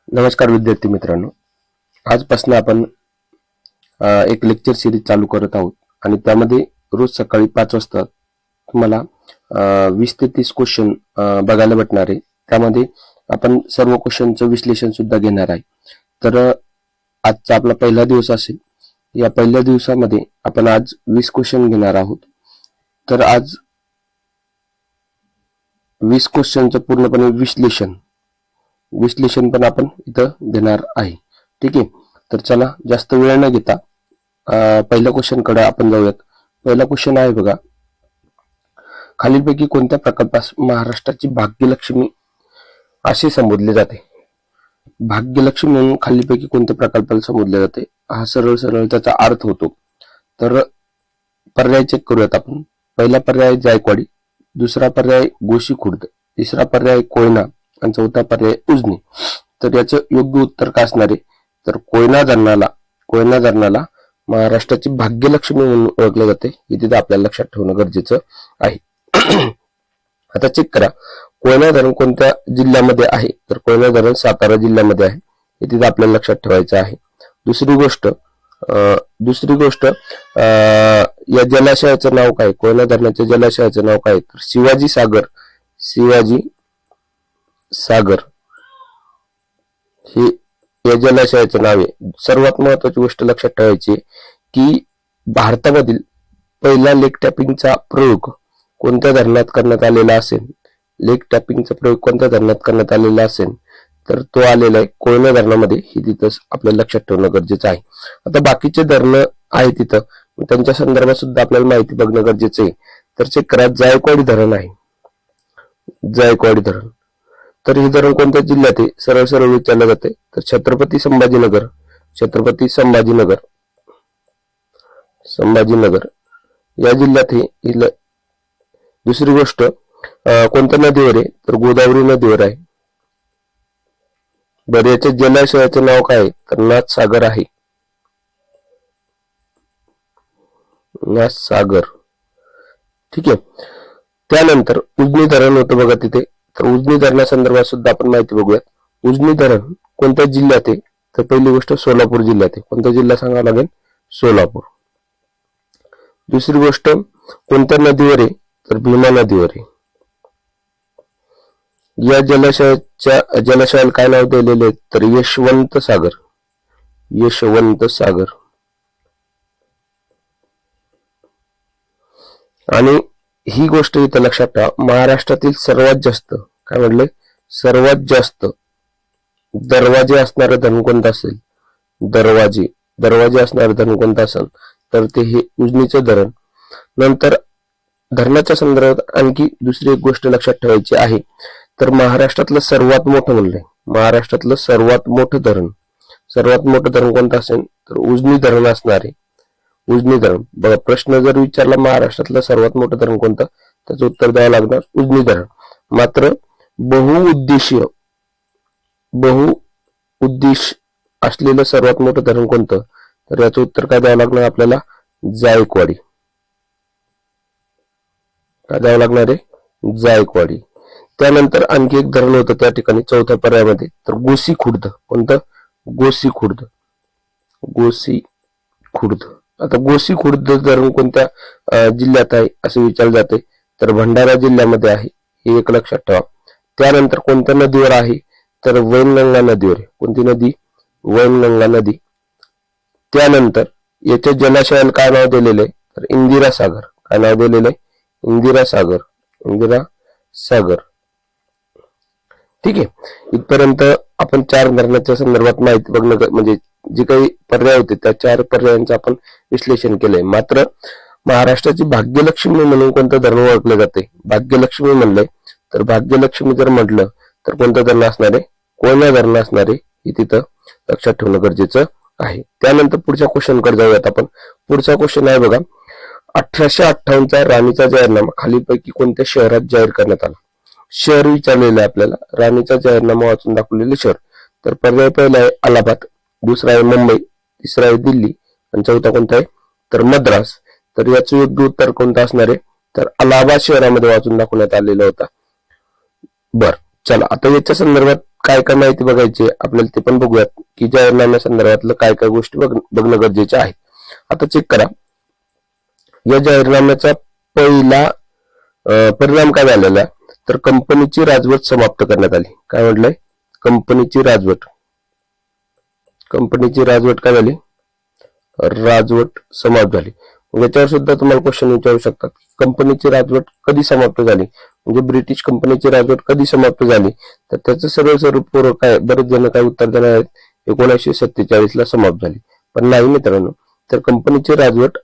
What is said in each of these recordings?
नमस्कार विद्यार्थी मित्रांनो, आजपासून आपण एक लेक्चर सिरीज चालू करत आहोत आणि त्यामध्ये रोज सकाळी 5 वाजता तुम्हाला 20 ते 30 क्वेश्चन बघायला भेटणार आहे। त्यामध्ये आपण सर्व क्वेश्चनचं विश्लेषण सुद्धा घेणार आहे। तर आजचा आपला पहिला दिवस असेल। या पहिल्या दिवसामध्ये आपण आज 20 क्वेश्चन घेणार आहोत। तर आज 20 क्वेश्चनचं पूर्णपणे विश्लेषण पण आपण इथं देणार आहे। ठीक आहे, तर चला जास्त वेळ न घेता पहिल्या क्वेश्चन कडे आपण जाऊयात। पहिला क्वेश्चन आहे बघा, खालीलपैकी कोणत्या प्रकल्पास महाराष्ट्राची भाग्यलक्ष्मी असे संबोधले जाते? भाग्यलक्ष्मी म्हणून खालीलपैकी कोणत्या प्रकल्पाला संबोधले जाते? हा सरळ त्याचा अर्थ होतो। तर पर्याय चेक करूयात आपण। पहिला पर्याय जायकवाडी, दुसरा पर्याय गोशी खुर्द, तिसरा पर्याय कोयना आणि चौथा पर्याय उजनी। तर याचं योग्य उत्तर काय असणार आहे? तर कोयना धरणाला महाराष्ट्राची भाग्यलक्ष्मी म्हणून ओळखले जाते। हे तिथे आपल्याला लक्षात ठेवणं गरजेचं आहे। आता चेक करा, कोयना धरण कोणत्या जिल्ह्यामध्ये आहे? तर कोयना धरण सातारा जिल्ह्यामध्ये आहे। हे तिथे आपल्याला लक्षात ठेवायचं आहे। दुसरी गोष्ट या जलाशयाचं नाव काय? कोयना धरणाच्या जलाशयाचं नाव काय? तर शिवाजी सागर हे या जलाशयाचं नाव आहे। सर्वात महत्वाची गोष्ट लक्षात ठेवायची की भारतामधील पहिला लेक टॅपिंगचा प्रयोग कोणत्या धरणात करण्यात आलेला असेल? लेक टॅपिंगचा प्रयोग कोणत्या धरणात करण्यात आलेला असेल? तर तो आलेला आहे कोयना धरणामध्ये। ही तिथं आपल्याला लक्षात ठेवणं गरजेचं आहे। आता बाकीचे धरणं आहे तिथं, त्यांच्या संदर्भात सुद्धा आपल्याला माहिती बघणं गरजेचं आहे। तर चेक करा, जायकवाडी धरण आहे, जायकवाडी धरण। तर हे धरण कोणत्या जिल्ह्यात आहे? सरळ विचारलं जाते। तर छत्रपती संभाजीनगर या जिल्ह्यात हे। दुसरी गोष्ट कोणत्या नदीवर आहे? तर गोदावरी नदीवर आहे। बरं, याच्या जलाशयाचं नाव काय आहे? तर नाथसागर आहे, नाथसागर। ठीक आहे, त्यानंतर उजनी धरण होतं बघा तिथे। तर उजनी धरणासंदर्भात सुद्धा आपण माहिती बघूयात। उजनी धरण कोणत्या जिल्ह्यात आहे? तर पहिली गोष्ट सोलापूर जिल्ह्यात आहे। कोणता जिल्हा सांगावा लागेल? सोलापूर। दुसरी गोष्ट कोणत्या नदीवर आहे? तर भीमा नदीवर आहे। या जलाशयाला काय नाव दिलेले आहे? तर यशवंत सागर। आणि ही गोष्ट इथं लक्षात ठेवा, महाराष्ट्रातील सर्वात जास्त काय म्हटले? सर्वात जास्त दरवाजे असणारं धरण कोणतं असेल? दरवाजे असणारं धरण कोणतं असेल? तर ते हे उजनीचं धरण। नंतर धरणाच्या संदर्भात आणखी दुसरी एक गोष्ट लक्षात ठेवायची आहे। तर महाराष्ट्रातलं सर्वात मोठं म्हणलंय, महाराष्ट्रातलं सर्वात मोठं धरण कोणतं असेल? तर उजनी धरण असणार आहे, उजनी धरण। बघा, प्रश्न जर विचारला महाराष्ट्रातलं सर्वात मोठं धरण कोणतं, त्याचं उत्तर द्यावं लागणार उजनी धरण। मात्र बहुउद्देश असलेलं सर्वात मोठं धरण कोणतं? तर याचं उत्तर काय द्यावं लागणार आपल्याला? जायकवाडी। काय द्यावं लागणार आहे? जायकवाडी। त्यानंतर आणखी एक धरण होतं त्या ठिकाणी चौथ्या पर्यायामध्ये, तर गोसी खुर्द। कोणतं? गोसी खुर्द। आता गोसी खुर्द धरण कोणत्या जिल्ह्यात आहे असं विचारलं जाते? तर भंडारा जिल्ह्यामध्ये आहे, हे एक लक्षात ठेवा। त्यानंतर कोणत्या नदीवर आहे? तर वैनगंगा नदीवर आहे। कोणती नदी? वैनगंगा नदी। त्यानंतर याच्या जलाशयाला काय नाव दिलेलं आहे? तर इंदिरा सागर। काय नाव दिलेलं आहे? इंदिरा सागर। ठीक आहे, इथपर्यंत आपण 4 धरणाच्या संदर्भात माहिती बघणं, म्हणजे जे काही पर्याय होते त्या 4 पर्यायांचं आपण विश्लेषण केलंय। मात्र महाराष्ट्राची भाग्यलक्ष्मी म्हणून कोणतं धरण ओळखले जाते? भाग्यलक्ष्मी म्हणलंय, तर भाग्यलक्ष्मी जर म्हटलं तर कोणतं धरण असणार आहे? कोयना धरण असणार आहे। हे तिथं लक्षात ठेवणं गरजेचं आहे। त्यानंतर पुढच्या क्वेश्चन कडे जाऊयात आपण। पुढचा क्वेश्चन आहे बघा, 1858चा राणीचा जाहीरनामा खालीलपैकी कोणत्या शहरात जाहीर करण्यात आला? शहर विचारलेलं आहे आपल्याला, राणीचा जाहीरनामा वाचून दाखवलेले शहर। तर पर्याय पहिला आहे अलाहाबाद, दुसरा आहे मुंबई, तिसरा आहे दिल्ली आणि चौथा कोणता आहे? तर मद्रास। तर याचं योग्य उत्तर कोणतं असणार आहे? तर अलाहाबाद शहरामध्ये वाचून दाखवण्यात आलेला होता। बर, चला आता याच्या संदर्भात काय काय माहिती बघायची आपल्याला ते पण बघूयात की जाहीरनाम्या संदर्भातलं काय काय गोष्टी बघणं गरजेचे आहे. आता चेक करा या जाहीरनाम्याचा पहिला परिणाम काय झालेला तर कंपनीची राजवट समाप्त करण्यात आली. काय म्हटलंय? कंपनीची राजवट काय झाली? राजवट समाप्त झाली. याच्यावर सुद्धा तुम्हाला क्वेश्चन विचारू शकतात कंपनीची राजवट कधी समाप्त झाली, म्हणजे ब्रिटिश कंपनीची राजवट कधी समाप्त झाली, तर त्याचं सरळ स्वरूप काय बरेच जण काय उत्तर देणार आहेत 1947 ला समाप्त झाली. पण नाही मित्रांनो, तर कंपनीची राजवट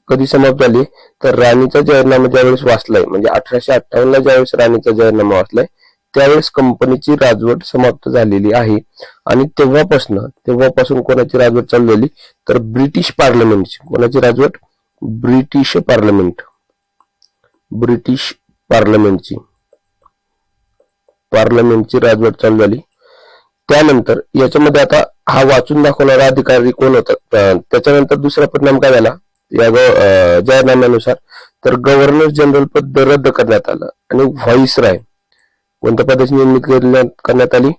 कधी समाप्त झाली तर राणीचा जाहीरनामा ज्यावेळेस वाचलाय म्हणजे 1858 ला ज्यावेळेस राणीचा जाहीरनामा वाचलाय त्यावेळेस कंपनीची राजवट समाप्त झालेली आहे. आणि तेव्हापासून कोणाची राजवट चालू झाली तर ब्रिटिश पार्लमेंटची. कोणाची राजवट? ब्रिटिश पार्लमेंटची राजवट चालू झाली. त्यानंतर याच्यामध्ये आता हा वाचून दाखवणारा अधिकारी कोण होता, त्याच्यानंतर दुसरा परिणाम काय झाला या जाहीरनाम्यानुसार तर गव्हर्नर जनरल पद रद्द करण्यात आलं आणि व्हाईसरॉय कोणत्या पदाची निर्मिती करण्यात आली?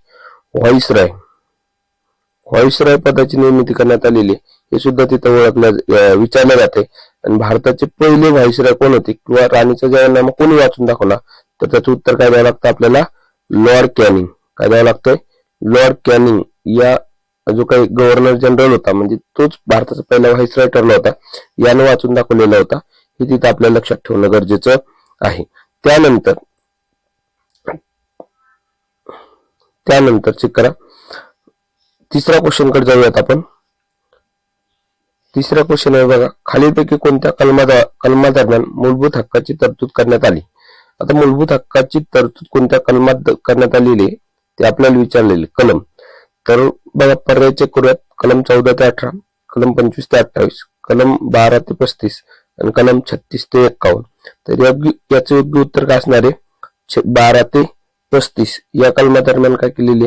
व्हाईसरॉय पदाची निर्मिती करण्यात आलेली हे सुद्धा तिथं विचारलं जाते. आणि भारताचे पहिले व्हाईसरॉय कोण होते किंवा राणीचा जाहीरनामा कोणी वाचून दाखवला तर त्याचं उत्तर काय द्यावं लागतं आपल्याला? Lord Canning. काय द्यावं लागतंय? लॉर्ड कॅनिंग या जो काही गव्हर्नर जनरल होता म्हणजे तोच भारताचा पहिला व्हाईसरॉय ठरला होता, यानं वाचून दाखवलेला होता. हे तिथं आपल्याला लक्षात ठेवणं गरजेचं आहे. त्यानंतर चेक करा तिसरा क्वेश्चन कडे जाऊयात आपण. तिसरा क्वेश्चन आहे बघा, खालीलपैकी कोणत्या कलमादरम्यान मूलभूत हक्काची तरतूद करण्यात आली? आता मूलभूत हक्काची तरतूद कोणत्या कलमात करण्यात आलेली ते आपल्याला विचारलेले कलम. तर बघा पर्याय चेक करूयात. कलम 14 ते 18, कलम 25 ते 28, कलम 12 ते 35 आणि कलम 36 ते 51. तर याचं योग्य उत्तर काय असणार आहे? 12 ते 35 या कलमादरम्यान काय केलेली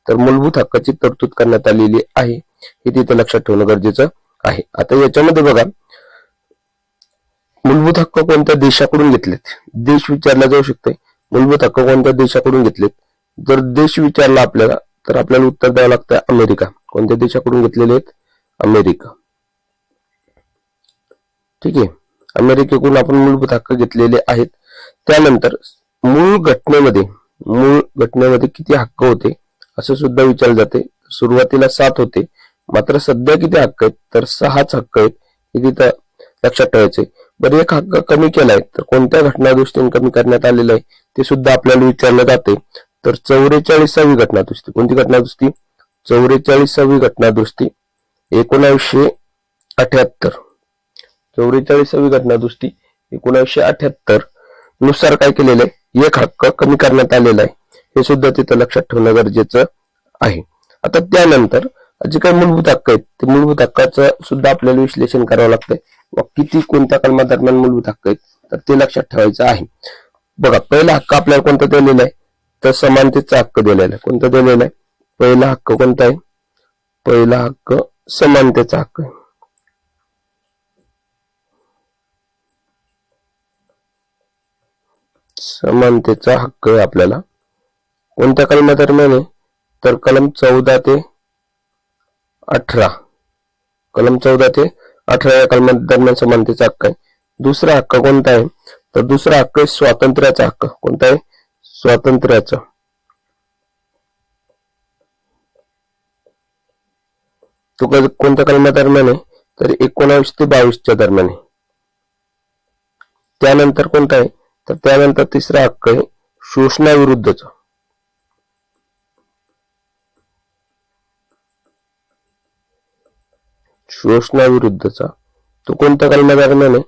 तर मूलभूत हक्काची तरतूद करण्यात आलेली आहे. हे तिथे लक्षात ठेवणं गरजेचं आहे. आता याच्यामध्ये बघा मूलभूत हक्क कोणत्या देशाकडून घेतलेत? देश विचारला जाऊ शकते. मूलभूत हक्क कोणत्या देशाकडून घेतलेत? जर देश विचारला आपल्याला तर आपल्याला उत्तर द्यावं लागतं अमेरिका. कोणत्या देशाकडून घेतलेले आहेत? अमेरिका. ठीक आहे, अमेरिकेकडून आपण मूलभूत हक्क घेतलेले आहेत. त्यानंतर मूळ घटनेमध्ये किती हक्क होते असं सुद्धा विचारलं जाते. सुरुवातीला 7 होते, मात्र सध्या किती हक्क आहेत तर 6च हक्क आहेत. हे तिथं लक्षात ठेवायचे. बरं एक हक्क कमी केलाय तर कोणत्या घटनादुरुस्तीने कमी करण्यात आलेलं आहे ते सुद्धा आपल्याला विचारलं जाते. तर 44वी घटनादुरुस्ती. कोणती घटनादुरुस्ती? 44वी घटनादुरुस्ती 1978. 44वी घटनादुरुस्ती 1978 नुसार काय केलेलं आहे? एक हक्क कमी करण्यात आलेला आहे. हे सुद्धा तिथं लक्षात ठेवणं गरजेचं आहे. आता त्यानंतर जे काही मूलभूत हक्क आहेत ते मूलभूत हक्काचं सुद्धा आपल्याला विश्लेषण करावं लागतंय. किती कोणत्या कलमादरम्यान मूलभूत हक्क आहेत तर ते लक्षात ठेवायचं आहे. बघा पहिला हक्क आपल्याला कोणता दिलेला आहे तर समानतेचा हक्क दिलेला आहे. कोणता दिलेला आहे? पहिला हक्क कोणता आहे? पहिला हक्क समानतेचा हक्क आहे. समानतेचा हक्क आहे आपल्याला. कोणत्या कलमादरम्यान आहे तर कलम 14 ते 18. कलम 14 ते 18 या कलमादरम्यान समानतेचा हक्क आहे. दुसरा हक्क कोणता आहे तर दुसरा हक्क आहे स्वातंत्र्याचा हक्क. कोणता आहे? स्वातंत्र्याचा. तो कोणत्या कलमादरम्यान आहे तर 19 ते 22च्या दरम्यान आहे. त्यानंतर कोणता आहे तर त्यानंतर तिसरा हक्क आहे शोषणाविरुद्धचा. शोषणाविरुद्धचा तो कोणत्या कलमादरम्यान आहे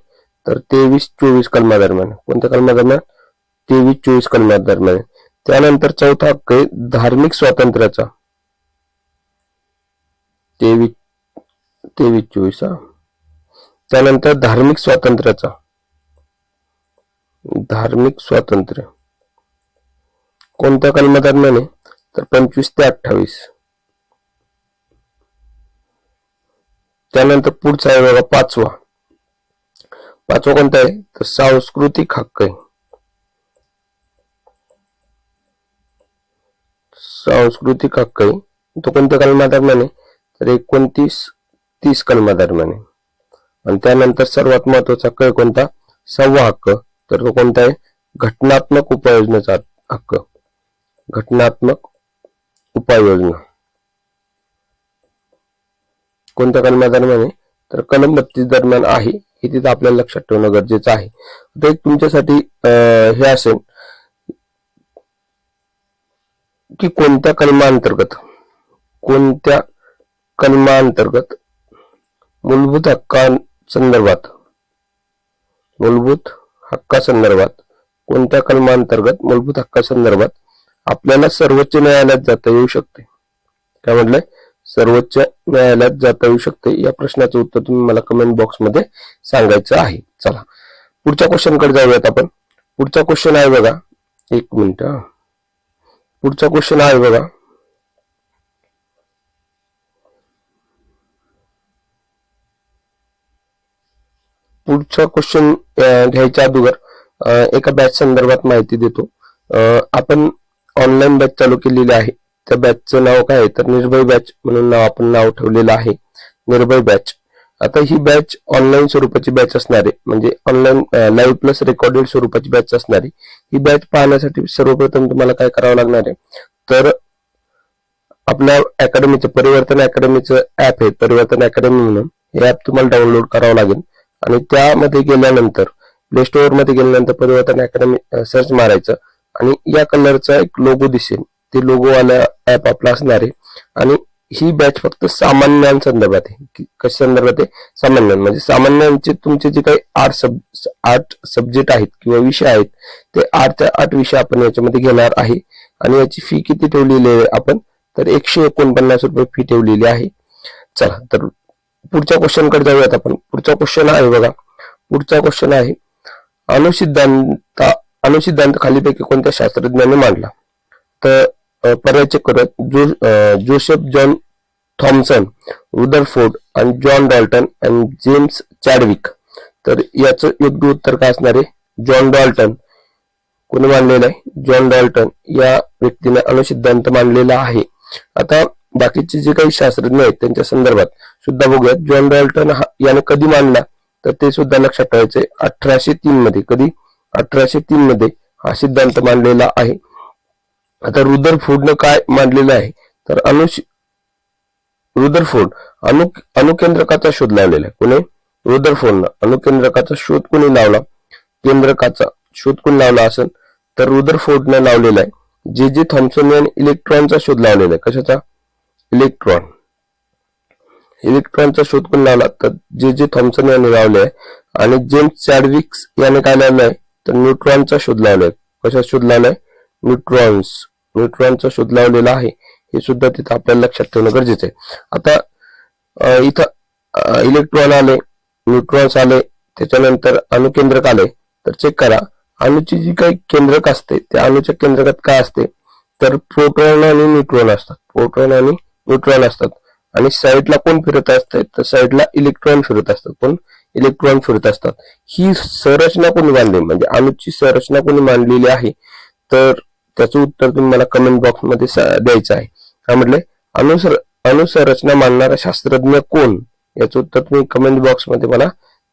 तर 23-24 कलमादरम्यान. कोणत्या कलमादरम्यान? 23-24 कलमादरम्यान. त्यानंतर चौथा हक्क आहे धार्मिक स्वातंत्र्याचा. 23-24. त्यानंतर धार्मिक स्वातंत्र्याचा. धार्मिक स्वातंत्र्य कोणत्या कलमादरम्यान आहे तर 25 ते 28. त्यानंतर पुढचा आहे बघा पाचवा कोणता आहे तर सांस्कृतिक हक्क आहे. सांस्कृतिक हक्क आहे, तो कोणत्या कलमादरम्यान आहे, तर 29-30 कलमादरम्यान आहे. आणि त्यानंतर सर्वात महत्वाचा हक्क आहे कोणता, 6वा हक्क, तर तो कोणता आहे, घटनात्मक उपाययोजनेचा हक्क. घटनात्मक उपाययोजना कोणत्या कलमादरम्यान आहे, तर कलम 32 दरम्यान आहे. हे तिथं आपल्याला लक्षात ठेवणं गरजेचं आहे. आता एक तुमच्यासाठी हे असेल की कोणत्या कलमांतर्गत मूलभूत हक्कासंदर्भात कोणत्या कलमांतर्गत मूलभूत हक्कासंदर्भात आपल्याला सर्वोच्च न्यायालयात जाता येऊ शकते. काय म्हटलंय, सर्वोच्च न्यायालयात जाता येऊ शकते. या प्रश्नाचं उत्तर तुम्ही मला कमेंट बॉक्समध्ये सांगायचं आहे. चला पुढच्या क्वेश्चन कडे जाऊयात आपण. पुढचा क्वेश्चन आहे बघा, एक मिनिट. पुढचा क्वेश्चन आहे बघा, पुढचा क्वेश्चन घ्यायच्या अगोदर एका बॅच संदर्भात माहिती देतो. आपण ऑनलाईन बॅच चालू केलेली आहे. त्या बॅचचं नाव काय आहे, तर निर्भय बॅच म्हणून आपण नाव ठेवलेलं आहे, निर्भय बॅच. आता ही बॅच ऑनलाईन स्वरूपाची बॅच असणारे, म्हणजे ऑनलाईन लाईव्ह प्लस रेकॉर्डेड स्वरूपाची बॅच असणारी. ही बॅच पाहण्यासाठी सर्वप्रथम तुम्हाला काय करावं लागणार आहे, तर आपल्या अकॅडमीचं परिवर्तन अकॅडमीचं ऍप आहे, परिवर्तन अकॅडमी म्हणून. हे ऍप तुम्हाला डाउनलोड करावं लागेल आणि त्यामध्ये गेल्यानंतर प्ले स्टोअर मध्ये गेल्यानंतर परिवर्तन अकॅडमी सर्च मारायचं आणि या कलरचा एक लोगो दिसेल, ते लोगो वाला ऍप आपला असणार आहे. आणि ही बॅच फक्त सामान्यांसंदर्भात आहे. कशा संदर्भात आहे, सामान्य, म्हणजे सामान्यांचे तुमचे जे काही 8 सब्जेक्ट आहेत किंवा विषय आहेत, ते 8 विषय आपण याच्यामध्ये घेणार आहे. आणि याची फी किती ठेवलेली आहे आपण, तर 149 रुपये फी ठेवलेली आहे. चला तर पुढच्या क्वेश्चन कडे जाऊयात आपण. पुढचा क्वेश्चन आहे बघा, पुढचा क्वेश्चन आहे, अणुसिद्धांत खालीपैकी कोणत्या शास्त्रज्ञाने मांडला. तर पर्याय चेक करत, जोसेफ जॉन थॉमसन, रुदरफोर्ड आणि जॉन डॉल्टन आणि जेम्स चॅडविक. तर याचं योग्य उत्तर काय असणार आहे, जॉन डॉल्टन. कोणी मांडलेलं आहे, जॉन डॉल्टन या व्यक्तीने अणुसिद्धांत मांडलेला आहे. आता बाकीचे जे काही शास्त्रज्ञ आहेत त्यांच्या संदर्भात सुद्धा बघूयात. जॉन डॉल्टन याने कधी मांडला, तर ते सुद्धा लक्षात ठेवायचंय, 1803 मध्ये. कधी, 1803 मध्ये हा सिद्धांत मांडलेला आहे. आता रुदरफोर्डनं काय मांडलेलं आहे, तर रुदरफोर्ड अणुकेंद्रकाचा शोध लावलेला आहे. कोणी, रुदरफोर्डनं अणुकेंद्रकाचा शोध कोणी लावला, केंद्रकाचा शोध कोणी लावला असेल, तर रुदरफोर्डनं लावलेला आहे. जे जे थॉम्सन यांनी इलेक्ट्रॉनचा शोध लावलेला आहे. कशाचा, इलेक्ट्रॉनचा शोध कोण लावला, तर जे जे थॉम्सन यांनी लावले आहे. आणि जेम्स चॅडविक्स याने काय लावलं आहे, तर न्यूट्रॉनचा शोध लावलाय. कशा शोध लावलाय, न्यूट्रॉनचा शोध लावलेला आहे. हे सुद्धा तिथं आपल्याला लक्षात ठेवणं गरजेचं आहे. आता इथं इलेक्ट्रॉन आले, न्यूट्रॉन्स आले, त्याच्यानंतर अणुकेंद्रक आले. तर चेक करा, अणूची जी काही केंद्रक असते त्या अणूच्या केंद्रकात काय असते, तर प्रोटॉन आणि न्यूट्रॉन असतात. आणि साईडला कोण फिरत असतात, तर साईडला इलेक्ट्रॉन फिरत असतात. इलेक्ट्रॉन फिरत असतात. ही संरचना कोणी मांडली, म्हणजे अणूची संरचना कोणी मांडलेली आहे, तर त्याचं उत्तर तुम्ही मला कमेंट बॉक्स मध्ये द्यायचं आहे. काय म्हटलंय, अणुसंरचना मांडणारा शास्त्रज्ञ कोण, याचं उत्तर तुम्ही कमेंट बॉक्स मध्ये मला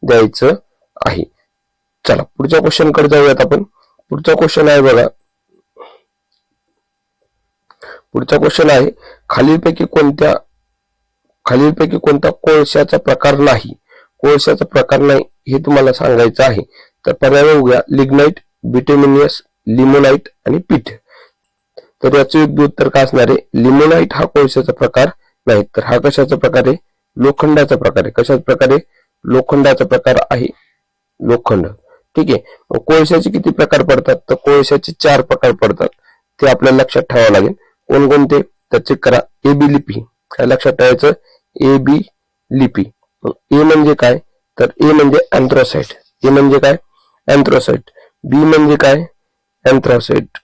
द्यायचं आहे. चला पुढच्या क्वेश्चन कडे जाऊयात आपण. पुढचा क्वेश्चन आहे बघा, पुढचा क्वेश्चन आहे, खालीलपैकी कोणता कोळशाचा प्रकार नाही, हे तुम्हाला सांगायचं आहे. तर पर्याय बघूया, लिग्नाइट, बिटुमिनियस, लिमोनाइट आणि पीठ. तर याचं योग्य उत्तर काय असणार आहे, लिमोनाइट हा कोळशाचा प्रकार नाही. तर हा कशाचा प्रकार आहे, लोखंडाचा प्रकार आहे. कशाचा प्रकार आहे, लोखंडाचा प्रकार आहे, लोखंड. ठीक आहे. कोळशाचे किती प्रकार पडतात, तर कोळशाचे 4 प्रकार पडतात. ते आपल्याला लक्षात ठेवावं लागेल. कोणकोणते, तर चेक करा, एबी लिपी. काय लक्षात ठेवायचं, एबी लिपी. ए म्हणजे काय, तर ए म्हणजे अँथ्रासाइट. ए म्हणजे काय, अँथ्रासाइट. बी म्हणजे काय, अँथ्रासाइट.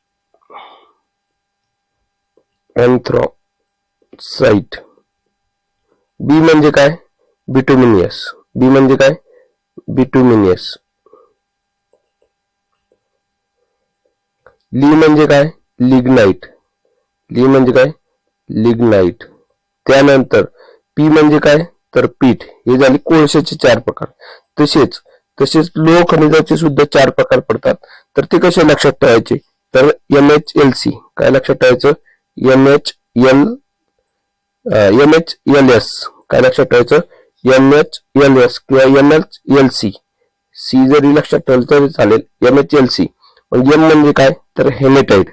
बी म्हणजे काय, बिटुमिनियस. बी म्हणजे काय, बिटुमिनियस. ली म्हणजे काय, लिग्नाइट. ली म्हणजे काय, लिग्नाइट. त्यानंतर पी म्हणजे काय, तर पीठ. हे झाले कोळशाचे 4 प्रकार. तसेच लोह खनिजाचे सुद्धा 4 प्रकार पडतात. तर ते कसे लक्षात ठेवायचे, तर NHLC काय लक्षात ठेवायचं, NHLS काय लक्षात ठेवायचं, NHLS किंवा NHLC. सी जरी लक्षात ठेवलं तरी चालेल. NHLC. मग एम म्हणजे काय, तर हेमेटाइड.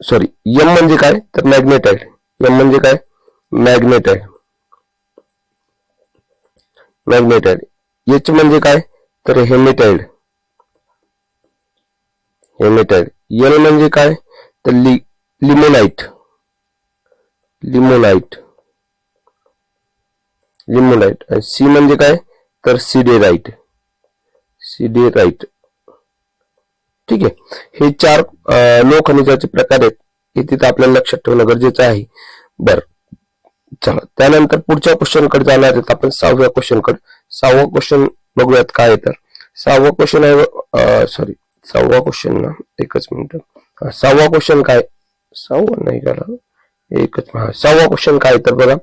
सॉरी, एम म्हणजे काय, तर मॅग्नेटाइड. एम म्हणजे काय, मॅग्नेटाइड. एच म्हणजे काय, तर हेमेटाइड. एल म्हणजे काय, तर लिमोनाइट. आणि सी म्हणजे काय, तर सिडेराइट. ठीक आहे. हे 4 लोह खनिजाचे प्रकार आहेत. हे तिथे आपल्याला लक्षात ठेवणं गरजेचं आहे. बरं, चला त्यानंतर पुढच्या क्वेश्चन कडे जाणार आहेत आपण. 6व्या क्वेश्चन कडे. 6वा क्वेश्चन बघूयात काय आहे. तर 6वा क्वेश्चन आहे, 6वा क्वेश्चन ना, एकच मिनिट. 6वा क्वेश्चन काय, 6वा नाही करा, 6वा क्वेश्चन काय, तर बघा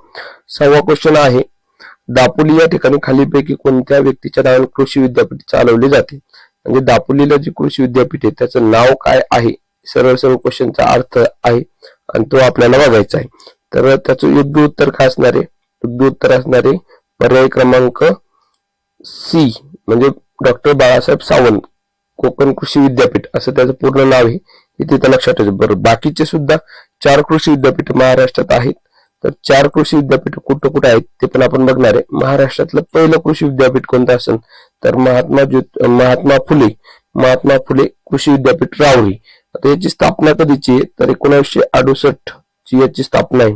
6वा क्वेश्चन आहे, दापोली या ठिकाणी खालीपैकी कोणत्या व्यक्तीच्या नावाने कृषी विद्यापीठ चालवले जाते. म्हणजे दापोलीला जी कृषी विद्यापीठ आहे त्याचं नाव काय आहे, सरळ क्वेश्चनचा अर्थ आहे आणि तो आपल्याला बघायचा आहे. तर त्याचं योग्य उत्तर काय असणार आहे, योग्य उत्तर असणारे पर्याय क्रमांक सी म्हणजे डॉक्टर बाळासाहेब सावंत कोकण कृषी विद्यापीठ असं त्याचं पूर्ण नाव आहे. हे तिथं लक्षात ठेवायचं. बरोबर, बाकीचे सुद्धा 4 कृषी विद्यापीठ महाराष्ट्रात आहेत. तर 4 कृषी विद्यापीठ कुठं आहेत ते पण आपण बघणार आहे. महाराष्ट्रातलं पहिलं कृषी विद्यापीठ कोणतं असेल, तर महात्मा फुले कृषी विद्यापीठ राहुरी. आता याची स्थापना कधीची आहे, तर 1968 ची याची स्थापना आहे.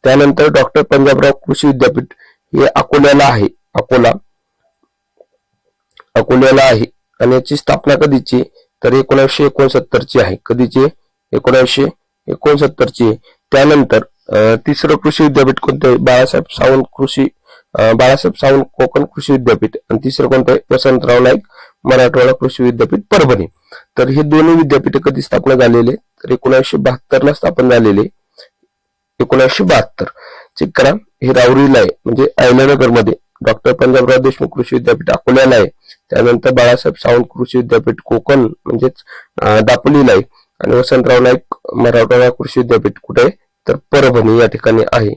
त्यानंतर डॉक्टर पंजाबराव कृषी विद्यापीठ हे अकोल्याला आहे. अकोल्याला आहे आणि याची स्थापना कधीची, तर 1969 ची आहे. कधीची, 1969 ची. त्यानंतर तिसरं कृषी विद्यापीठ कोणतं आहे, बाळासाहेब सावंत कोकण कृषी विद्यापीठ. आणि तिसरं कोणतं आहे, वसंतराव नाईक मराठवाडा कृषी विद्यापीठ परभणी. तर हे दोन्ही विद्यापीठ कधी स्थापना झालेले, तर 1972 ला स्थापन झालेले. 1972 चेक करा. हे राहुरीला आहे म्हणजे अहिल्यानगर मध्ये. डॉक्टर पंजाबराव देशमुख कृषी विद्यापीठ अकोल्याला आहे. त्यानंतर बाळासाहेब सावंत कृषी विद्यापीठ कोकण म्हणजेच दापोलीला आहे. आणि वसंतराव नाईक मराठवाडा कृषी विद्यापीठ कुठे आहे, तर परभणी या ठिकाणी आहे.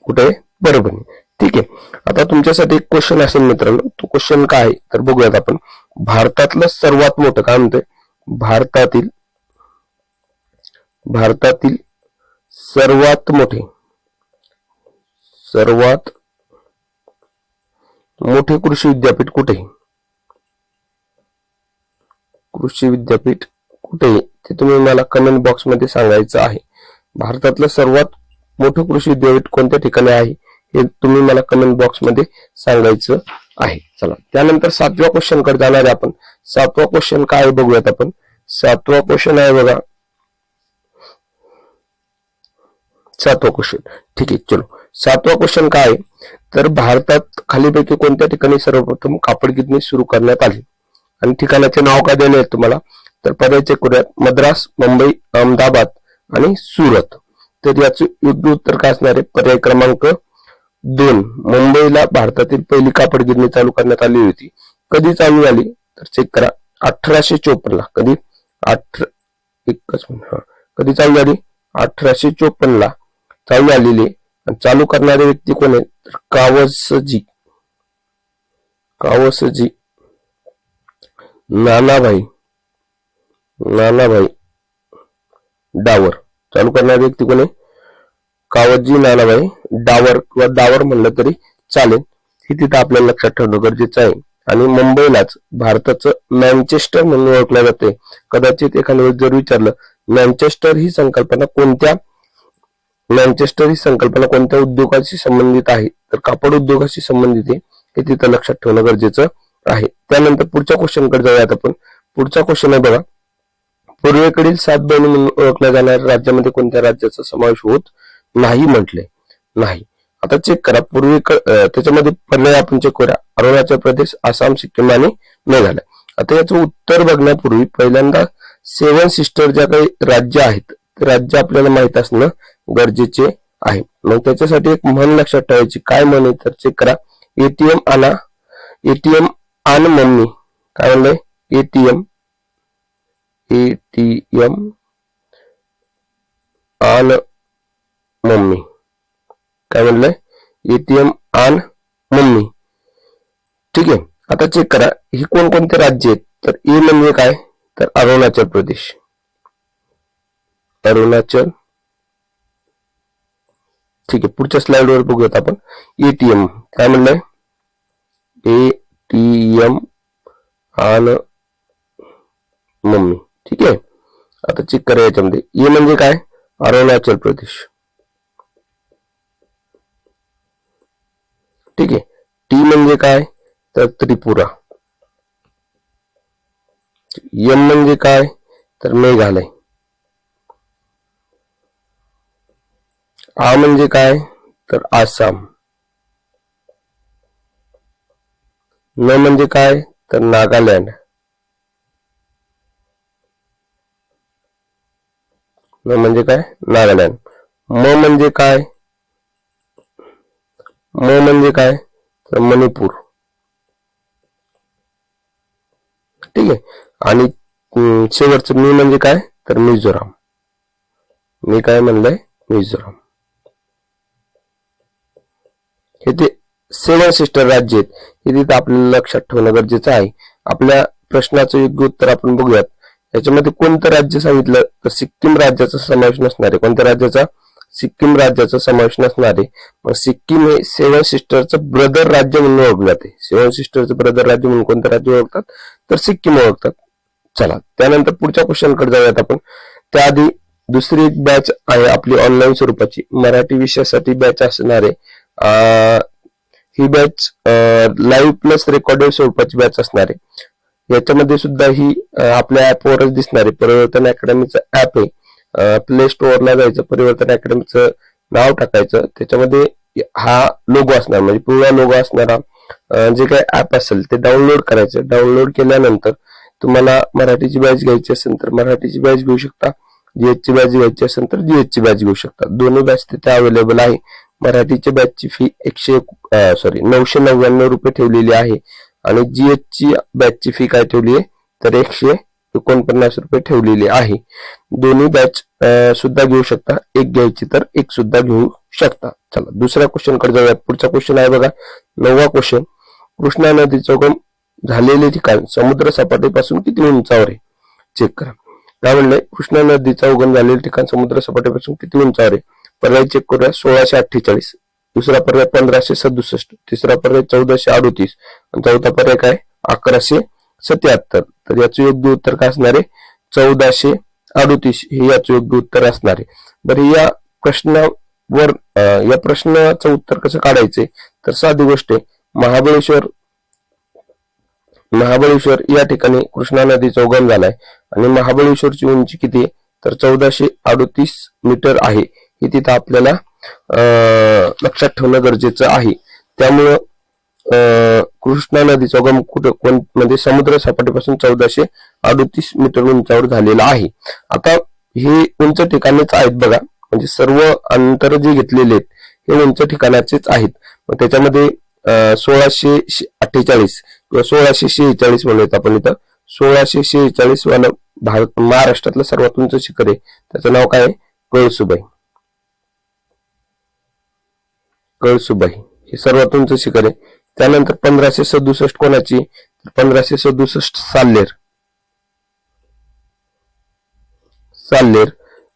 कुठे, परभणी. ठीक आहे. आता तुमच्यासाठी एक क्वेश्चन असेल मित्रांनो, तो क्वेश्चन काय आहे तर बघूयात आपण. भारतातलं सर्वात मोठं, काय म्हणतोय, भारतातील सर्वात मोठे कृषी विद्यापीठ कुठे आहे, कृषी विद्यापीठ कुठे आहे ते तुम्ही मला कमेंट बॉक्स मध्ये सांगायचं आहे. भारतातलं सर्वात मोठं कृषी विद्यापीठ कोणत्या ठिकाणी आहे हे तुम्ही मला कमेंट बॉक्स मध्ये सांगायचं आहे. चला त्यानंतर 7व्या क्वेश्चन कडे जाणार आहे आपण. 7वा क्वेश्चन काय आहे बघूयात आपण. 7वा क्वेश्चन आहे बघा, 7वा क्वेश्चन. ठीक आहे, चलो 7वा क्वेश्चन काय आहे, तर भारतात खालीपैकी कोणत्या ठिकाणी सर्वप्रथम कापड गिरणी सुरू करण्यात आली. आणि ठिकाणाचे नाव काय दिले आहेत तुम्हाला, तर पर्याय चेक करूयात. मद्रास, मुंबई, अहमदाबाद आणि सुरत. तर याचे योग्य उत्तर काय असणार आहे, पर्याय क्रमांक 2 मुंबईला भारतातील पहिली कापड गिरणी चालू करण्यात आली होती. कधी चालू झाली, तर चेक करा 1854 ला. कधी, कधी चालू झाली, 1854 ला चालू झालेली. आणि चालू करणारे व्यक्ती कोण आहे, तर कावसजी नानाभाई डावर. चालू करणारे व्यक्ती कोण आहे, कावसजी नानाभाई डावर किंवा डावर म्हणलं तरी चालेल. हे तिथं आपल्याला लक्षात ठेवणं गरजेचं आहे. आणि मुंबईलाच भारताचं मँचेस्टर म्हणून ओळखलं जाते. कदाचित एखाद्या वेळेस जर विचारलं मँचेस्टर ही संकल्पना कोणत्या उद्योगाशी संबंधित आहे, तर कापड उद्योगाशी संबंधित आहे. हे तिथं लक्षात ठेवणं गरजेचं आहे. त्यानंतर पुढच्या क्वेश्चन कडे जाऊयात आपण. पुढचा क्वेश्चन आहे बघा, पूर्वेकडील 7 बहिणी म्हणून ओळखल्या जाणाऱ्या राज्यामध्ये कोणत्या राज्याचा समावेश होत नाही म्हटले नाही. आता चेक करा, त्याच्यामध्ये पर्याय आपण चेक करूया. अरुणाचल प्रदेश, आसाम, सिक्कीम आणि मेघालय. आता याचं उत्तर बघण्यापूर्वी पहिल्यांदा सेवन सिस्टर ज्या काही राज्य आहेत ते राज्य आपल्याला माहित असणं गरजेचे आहे. मग त्याच्यासाठी एक म्हण लक्षात ठेवायची. काय म्हण आहे तर चेक करा. एटीएम आण मम्मी. काय म्हणलंय? एटीएम आण मम्मी. काय म्हणलंय? एटीएम आण मम्मी. ठीक आहे. आता चेक करा ही कोणकोणते राज्य आहेत. तर ए म्हणजे काय तर अरुणाचल प्रदेश. अरुणाचल. ठीक आहे. पुढच्या स्लाइडवर बघूयात आपण. एटीएम काय म्हणलंय? एटीएम आण मम्मी. ठीक आहे. आता चेक करा याच्यामध्ये ए म्हणजे काय अरुणाचल प्रदेश. ठीक आहे. टी म्हणजे काय तर त्रिपुरा. एम म्हणजे काय तर मेघालय. आ म्हणजे काय तर आसाम. न म्हणजे काय तर नागालँड. न म्हणजे काय नागालँड. म म्हणजे काय म्हणजे काय तर मणिपूर. ठीक आहे. आणि शेवटचं मी म्हणजे काय तर मिझोराम. मी काय म्हणलंय मिझोराम. हे ते सेवन सिस्टर राज्य आहेत. हे तिथे आपल्याला लक्षात ठेवणं गरजेचं आहे. आपल्या प्रश्नाचं योग्य उत्तर आपण बघूयात. याच्यामध्ये कोणतं राज्य सांगितलं तर सिक्कीम राज्याचा समावेश नसणार आहे. कोणत्या राज्याचा? सिक्कीम राज्याचा समावेश नसणार आहे. मग सिक्कीम हे सेवन सिस्टरचं ब्रदर राज्य म्हणून ओळखलं जाते. सेवन सिस्टरचं ब्रदर राज्य म्हणून कोणतं राज्य ओळखतात तर सिक्कीम ओळखतात. चला त्यानंतर पुढच्या क्वेश्चन कडे जाऊयात आपण. त्याआधी दुसरी एक बॅच आहे आपली ऑनलाईन स्वरूपाची मराठी विषयासाठी बॅच असणार आहे. ही बॅच लाईव्ह प्लस रेकॉर्डेड स्वरूपाची बॅच असणार आहे. याच्यामध्ये सुद्धा ही आपल्या ऍपवरच दिसणार आहे. परिवर्तन अकॅडमीचं ऍप आहे. प्ले स्टोअरला जायचं, परिवर्तन अकॅडमीचं नाव टाकायचं, त्याच्यामध्ये हा लोगो असणार म्हणजे पूर्ण लोगो असणारा जे काही ऍप असेल ते डाउनलोड करायचं. डाउनलोड केल्यानंतर तुम्हाला मराठीची बॅच घ्यायची असेल तर मराठीची बॅच घेऊ शकता. जीएसची बॅच घ्यायची असेल तर जीएसची बॅच घेऊ शकता. दोन्ही बॅच तिथे अवेलेबल आहे. मराठीच्या बॅचची फी 999 रुपये ठेवलेली आहे आणि जीएसची बॅचची फी काय ठेवली आहे तर 149 रुपये ठेवलेली आहे. दोन्ही बॅच सुद्धा घेऊ शकता. एक घ्यायची तर एक सुद्धा घेऊ शकता. चला दुसऱ्या क्वेश्चन कडे जाऊयात. पुढचा क्वेश्चन आहे बघा 9वा क्वेश्चन. कृष्णा नदीचा उगम झालेले ठिकाण समुद्र सपाटीपासून किती उंचावर आहे? चेक करा. काय म्हणलंय? कृष्णा नदीचा उगम झालेले ठिकाण समुद्र सपाटीपासून किती उंचावर आहे? पर्याय चेक करूया. 1648. दुसरा पर्याय 1567. तिसरा पर्याय 1438 आणि चौथा पर्याय काय 1177. तर याचं योग्य उत्तर काय असणार आहे? 1438 हे याचं योग्य उत्तर असणार आहे. बरं या प्रश्नावर या प्रश्नाचं उत्तर कसं काढायचंय तर साधी गोष्ट आहे. महाबळेश्वर या ठिकाणी कृष्णा नदीचा उगम झालाय आणि महाबळेश्वरची उंची किती आहे तर 1438 मीटर आहे. हे तिथं आपल्याला लक्षात ठेवणं गरजेचं आहे. त्यामुळं कृष्णा नदीचा उगम म्हणजे समुद्र सपाटीपासून 1438 मीटर उंचावर झालेला आहे. आता हे उंच ठिकाणीच आहेत बघा, म्हणजे सर्व अंतर जे घेतलेले आहेत हे उंच ठिकाणाचेच आहेत. मग त्याच्यामध्ये 1648 किंवा 1646 म्हणूयात आपण इथं. 1646 वाला महाराष्ट्रातलं सर्वात उंच शिखर आहे त्याचं नाव काय आहे? कळसुबाई. कळसुबाई हे सर्वात उंच शिखर आहे. त्यानंतर 1567 कोणाची? 1567 साल्लेर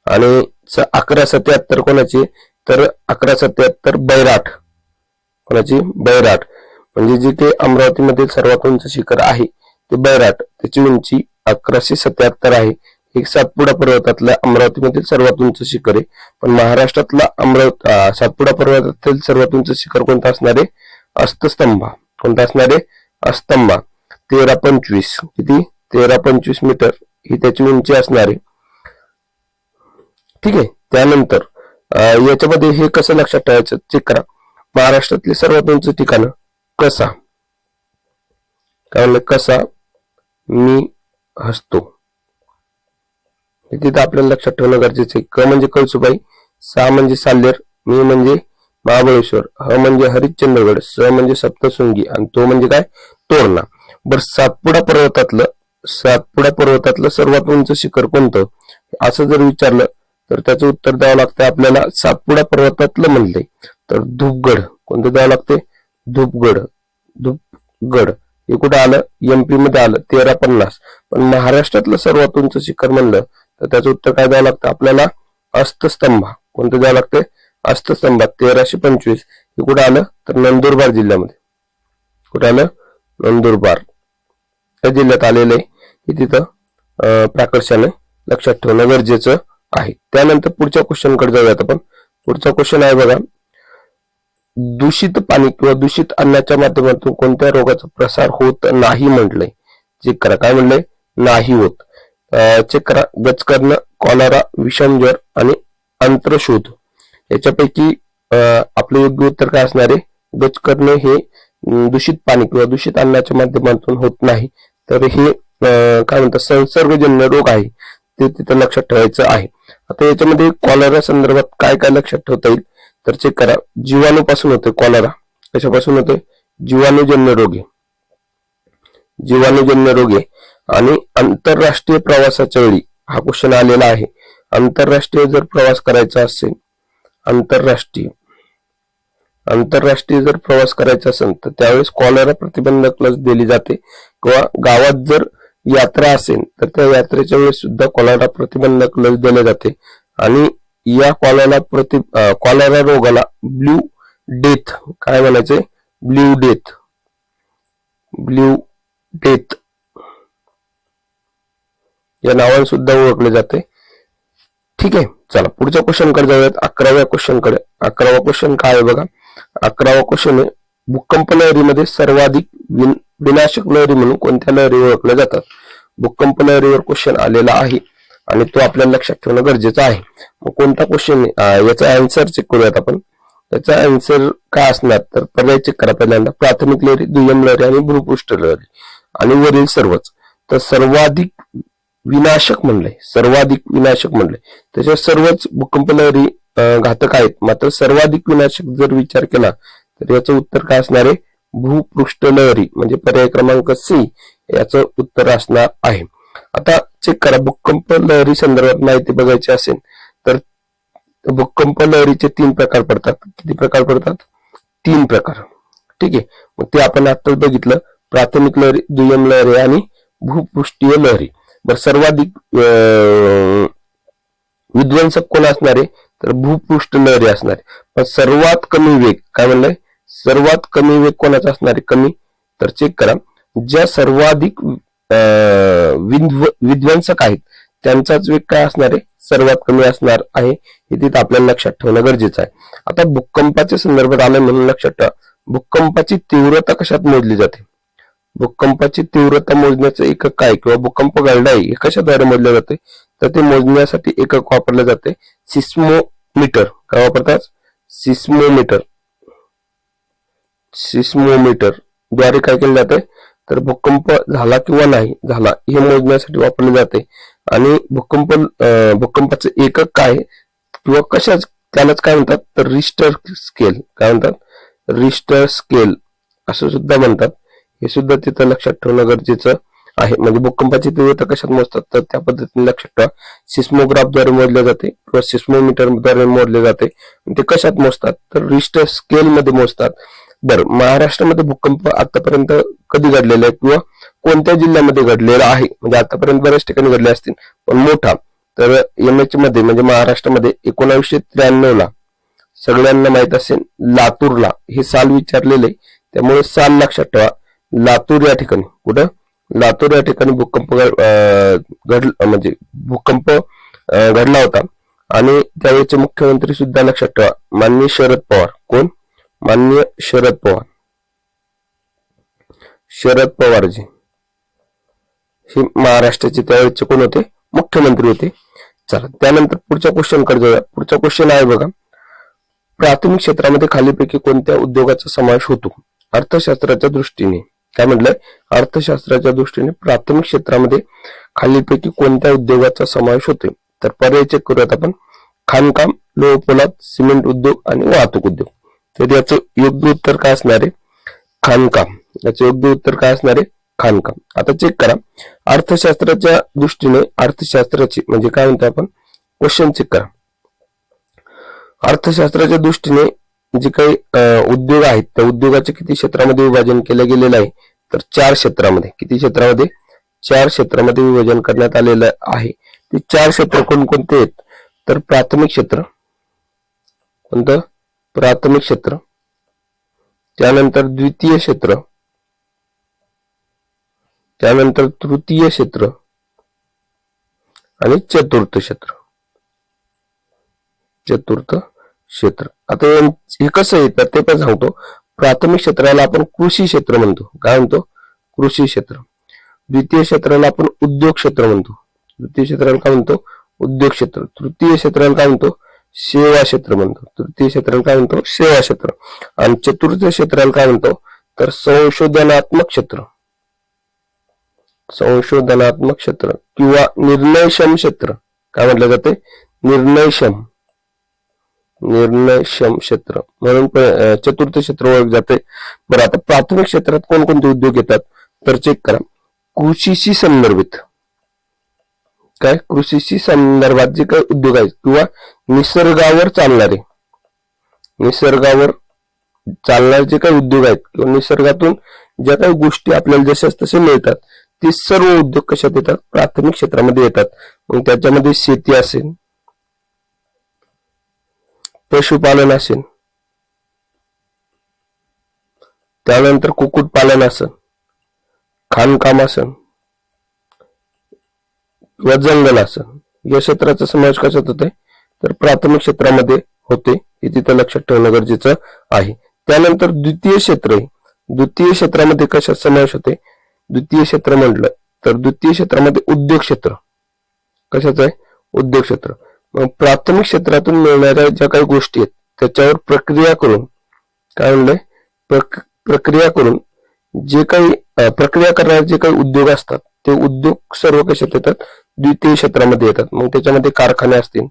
आणि 1177 कोणाची तर 1177 बैराट. कोणाची? बैराट. म्हणजे जे ते अमरावतीमधील सर्वात उंच शिखर आहे ते बैराट. त्याची उंची 1177 आहे. एक सातपुडा पर्वतातल्या अमरावतीमधील सर्वात उंच शिखर आहे. पण महाराष्ट्रातला सातपुडा पर्वतातील सर्वात उंच शिखर कोणता असणार आहे? अस्तंभा. कोणता असणार आहे? अस्तंभा. 1325. किती? 1325 मीटर ही त्याची उंची असणार आहे. ठीक आहे. त्यानंतर याच्यामध्ये हे कसं लक्षात ठेवायचं चेक करा. महाराष्ट्रातले सर्वात उंच ठिकाण कसा. काय म्हणलं? कसा मी हसतो. तिथं आपल्याला लक्षात ठेवणं गरजेचं आहे. क म्हणजे कळसुबाई, सा म्हणजे साल्हेर, मी म्हणजे महाबळेश्वर, ह म्हणजे हरिश्चंद्रगड, स म्हणजे सप्तशृंगी आणि तो म्हणजे काय तोरणा. बर सातपुडा पर्वतातलं सर्वात उंच शिखर कोणतं असं जर विचारलं तर त्याचं उत्तर द्यावं लागतं आपल्याला सातपुडा पर्वतातलं म्हणलंय तर धूपगड. कोणतं द्यावं लागते धूपगड. हे कुठं आलं एमपी मध्ये आलं 1350. पण महाराष्ट्रातलं सर्वात उंच शिखर म्हणलं तर त्याचं उत्तर काय द्यावं लागतं आपल्याला अस्तस्तंभा. कोणतं द्यावं लागते अस्तस्तंभा 1325. हे कुठं आलं तर नंदुरबार जिल्ह्यामध्ये. कुठं आलं नंदुरबार या जिल्ह्यात आलेलं आहे. हे तिथं प्राकर्षाने लक्षात ठेवणं गरजेचं आहे. त्यानंतर पुढच्या क्वेश्चन कडे जाऊयात आपण. पुढचा क्वेश्चन आहे बघा, दूषित पाणी किंवा दूषित अन्नाच्या माध्यमातून कोणत्या रोगाचा प्रसार होत नाही म्हटलंय. चेक करा काय म्हणलंय नाही होत. चेक करा गचकर्ण, कॉलरा, विषमज्वर आणि अंत्रशोथ याच्यापैकी आपलं योग्य उत्तर काय असणार आहे. गचकर्ण हे दूषित पाणी किंवा दूषित अन्नाच्या माध्यमातून होत नाही तर हे काय म्हणतात संसर्गजन्य रोग आहे ते तिथं लक्षात ठेवायचं आहे. आता याच्यामध्ये कॉलरा संदर्भात काय काय लक्षात ठेवता येईल तर चेक करा जीवाणूपासून होते कॉलरा. कशापासून होते जीवाणूजन्य रोग आहे. जीवाणूजन्य रोग आहे. आणि आंतरराष्ट्रीय प्रवासाच्या वेळी हा क्वेश्चन आलेला आहे. आंतरराष्ट्रीय जर प्रवास करायचा असेल आंतरराष्ट्रीय जर प्रवास करायचा असेल तर त्यावेळेस कॉलरा प्रतिबंधक लस दिली जाते किंवा गावात जर यात्रा असेल तर त्या यात्रेच्या वेळेस सुद्धा कॉलरा प्रतिबंधक लस दिली जाते. आणि या कॉलरा रोगाला ब्ल्यू डेथ काय म्हणायचे ब्ल्यू डेथ या नावाने सुद्धा ओळखले जाते. ठीक आहे चला पुढच्या क्वेश्चन कडे जाऊयात. 11व्या क्वेश्चन कडे. 11वा क्वेश्चन काय आहे बघा. 11वा क्वेश्चन आहे भूकंप लहरीमध्ये सर्वाधिक विनाशक लहरी म्हणून कोणत्या लहरी ओळखल्या जातात. भूकंप लहरीवर क्वेश्चन आलेला आहे आणि तो आपल्याला लक्षात ठेवणं गरजेचं आहे. मग कोणता क्वेश्चन याचा आन्सर चेक करूयात आपण. त्याचा आन्सर काय असणार तर पर्याय चेक करा. पहिल्यांदा प्राथमिक लहरी, दुय्यम लहरी आणि भूपृष्ठ लहरी आणि वरील सर्वच. तर सर्वाधिक विनाशक म्हणलंय त्याच्या सर्वच भूकंप लहरी घातक आहेत मात्र सर्वाधिक विनाशक जर विचार केला तर याचं उत्तर काय असणार आहे भूपृष्ठ लहरी म्हणजे पर्याय क्रमांक सी याचं उत्तर असणार आहे. आता चेक करा भूकंप लहरी संदर्भात माहिती बघायची असेल तर भूकंप लहरीचे 3 प्रकार पडतात. किती प्रकार पडतात 3 प्रकार. ठीक आहे मग ते आपण आता बघितलं प्राथमिक लहरी, दुय्यम लहरी आणि भूपृष्ठीय लहरी. बर सर्वाधिक विध्वंसक कोण असणार आहे तर भूपृष्ठ लहरी असणार आहे. पण सर्वात कमी वेग काय म्हणलंय सर्वात कमी वेग कोणाचा असणार आहे कमी तर चेक करा ज्या सर्वाधिक विध्वंसक आहेत त्यांचाच वेग काय असणार आहे सर्वात कमी असणार आहे. हे तिथे आपल्याला लक्षात ठेवणं गरजेचं आहे. आता भूकंपाच्या संदर्भात आलं म्हणून लक्षात ठेवा भूकंपाची तीव्रता कशात मोजली जाते. भूकंपाची तीव्रता मोजण्याचं एकक काय किंवा भूकंप घडलाय हे कशाद्वारे मोजले जाते तर ते मोजण्यासाठी एकक वापरले जाते सिस्मोमीटर. काय वापरतात सिस्मोमीटर द्वारे काय केले जाते तर भूकंप झाला किंवा नाही झाला हे मोजण्यासाठी वापरले जाते. आणि भूकंपाचं एकक काय किंवा कशाच त्यालाच काय म्हणतात तर रिश्टर स्केल. काय म्हणतात रिश्टर स्केल असं सुद्धा म्हणतात. हे सुद्धा तिथं लक्षात ठेवणं गरजेचं आहे. म्हणजे भूकंपाची तीव्रता कशात मोजतात तर त्या पद्धतीने लक्षात ठेवा सिस्मोग्राफद्वारे मोजले जाते किंवा सिस्मोमीटरद्वारे मोजले जाते. ते कशात मोजतात तर रिश्टर स्केल मध्ये मोजतात. बरं महाराष्ट्रामध्ये भूकंप आतापर्यंत कधी घडलेला आहे किंवा कोणत्या जिल्ह्यामध्ये घडलेला आहे म्हणजे आतापर्यंत बऱ्याच ठिकाणी घडले असतील पण मोठा तर एमएच मध्ये म्हणजे महाराष्ट्रामध्ये 1993 ला सगळ्यांना माहित असेल लातूरला हे साल विचारलेले त्यामुळे साल लक्षात ठेवा. लातूर या ठिकाणी कुठं लातूर या ठिकाणी भूकंप घडला होता. आणि त्यावेळेचे मुख्यमंत्री सुद्धा लक्षात ठेवा माननीय शरद पवार. कोण माननीय शरद पवारजी हे महाराष्ट्राचे त्यावेळेचे कोण होते मुख्यमंत्री होते. चला त्यानंतर पुढच्या क्वेश्चन कडे जाऊया. पुढचा क्वेश्चन आहे बघा प्राथमिक क्षेत्रामध्ये खालीपैकी कोणत्या उद्योगाचा समावेश होतो अर्थशास्त्राच्या दृष्टीने. काय म्हटलंय अर्थशास्त्राच्या दृष्टीने प्राथमिक क्षेत्रामध्ये खालीपैकी कोणत्या उद्योगाचा समावेश होतो तर पर्याय चेक करूयात आपण. खाणकाम, लोह पोलाद, सिमेंट उद्योग आणि वाहतूक उद्योग. तर याचं योग्य उत्तर काय असणार आहे? खाणकाम. याचं योग्य उत्तर काय असणार आहे? खाणकाम. आता चेक करा. अर्थशास्त्राच्या दृष्टीने अर्थशास्त्राची म्हणजे काय म्हणतो आपण, क्वेश्चन चेक करा. अर्थशास्त्राच्या दृष्टीने जे काही उद्योग आहेत त्या उद्योगाचे किती क्षेत्रामध्ये विभाजन केलं गेलेलं आहे? तर 4 क्षेत्रामध्ये. किती क्षेत्रामध्ये? 4 क्षेत्रामध्ये विभाजन करण्यात आलेलं आहे. ते 4 क्षेत्र कोणकोणते आहेत? तर प्राथमिक क्षेत्र. कोणतं? प्राथमिक क्षेत्र. त्यानंतर द्वितीय क्षेत्र, त्यानंतर तृतीय क्षेत्र आणि चतुर्थ क्षेत्र. चतुर्थ क्षेत्र. आता हे कसं आहे तर ते पण सांगतो. प्राथमिक क्षेत्राला आपण कृषी क्षेत्र म्हणतो. काय म्हणतो? कृषी क्षेत्र. द्वितीय क्षेत्राला आपण उद्योग क्षेत्र म्हणतो. द्वितीय क्षेत्राला काय म्हणतो? उद्योग क्षेत्र. तृतीय क्षेत्राला काय म्हणतो? सेवा क्षेत्र म्हणतो. तृतीय क्षेत्राला काय म्हणतो? सेवा क्षेत्र. आणि चतुर्थ क्षेत्राला काय म्हणतो? तर संशोधनात्मक क्षेत्र. संशोधनात्मक क्षेत्र किंवा निर्णयक्षम क्षेत्र. काय म्हटलं जाते? निर्णयक्षम. निर्णयक्षम क्षेत्र म्हणून चतुर्थ क्षेत्र ओळखले जाते. बरं, आता प्राथमिक क्षेत्रात कोणकोणते उद्योग येतात तर चेक करा. कृषीशी संदर्भित. काय? कृषीशी संदर्भात जे काही उद्योग आहेत किंवा निसर्गावर चालणारे, निसर्गावर चालणारे जे काही उद्योग आहेत किंवा निसर्गातून ज्या काही गोष्टी आपल्याला जशाच तसे मिळतात ते सर्व उद्योग कशात येतात? प्राथमिक क्षेत्रामध्ये येतात. मग त्याच्यामध्ये शेती असेल, पशुपालन असेल, त्यानंतर कुक्कुटपालन असेल, खाणकाम असेल किंवा जंगल असेल, या क्षेत्राचा समावेश कशात होतोय? तर प्राथमिक क्षेत्रामध्ये होते. हे तिथे लक्षात ठेवणं गरजेचं आहे. त्यानंतर द्वितीय क्षेत्र आहे. द्वितीय क्षेत्रामध्ये कशात समावेश होते? द्वितीय क्षेत्र म्हटलं तर द्वितीय क्षेत्रामध्ये उद्योग क्षेत्र. कशाचं आहे? उद्योग क्षेत्र. मग प्राथमिक क्षेत्रातून मिळणाऱ्या ज्या काही गोष्टी आहेत त्याच्यावर प्रक्रिया करून, काय म्हणलंय? प्रक्रिया करून जे काही प्रक्रिया करणारे जे काही उद्योग असतात ते उद्योग सर्व कशात येतात? द्वितीय क्षेत्रामध्ये येतात. मग त्याच्यामध्ये कारखाने असतील,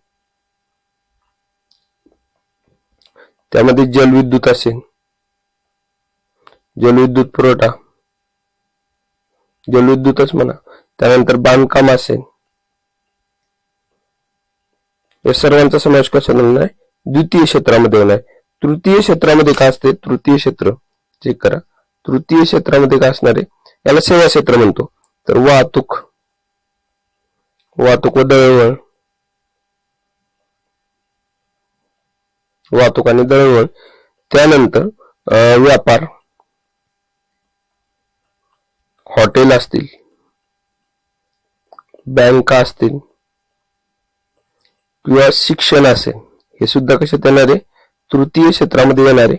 त्यामध्ये जलविद्युत असेल, जलविद्युत पुरवठा, जलविद्युतच म्हणा, त्यानंतर बांधकाम असेल, या सर्वांचा समावेश कसा होणार आहे? द्वितीय क्षेत्रामध्ये होणार आहे. तृतीय क्षेत्रामध्ये काय असते? तृतीय क्षेत्र चेक करा. तृतीय क्षेत्रामध्ये काय असणार आहे? याला सेवा क्षेत्र म्हणतो. तर वाहतूक, वाहतूक व दळणवळण, वाहतूक आणि दळणवळण, त्यानंतर व्यापार, हॉटेल असतील, बँका असतील किंवा शिक्षण असेल, हे सुद्धा कशात येणार आहे? तृतीय क्षेत्रामध्ये येणार आहे.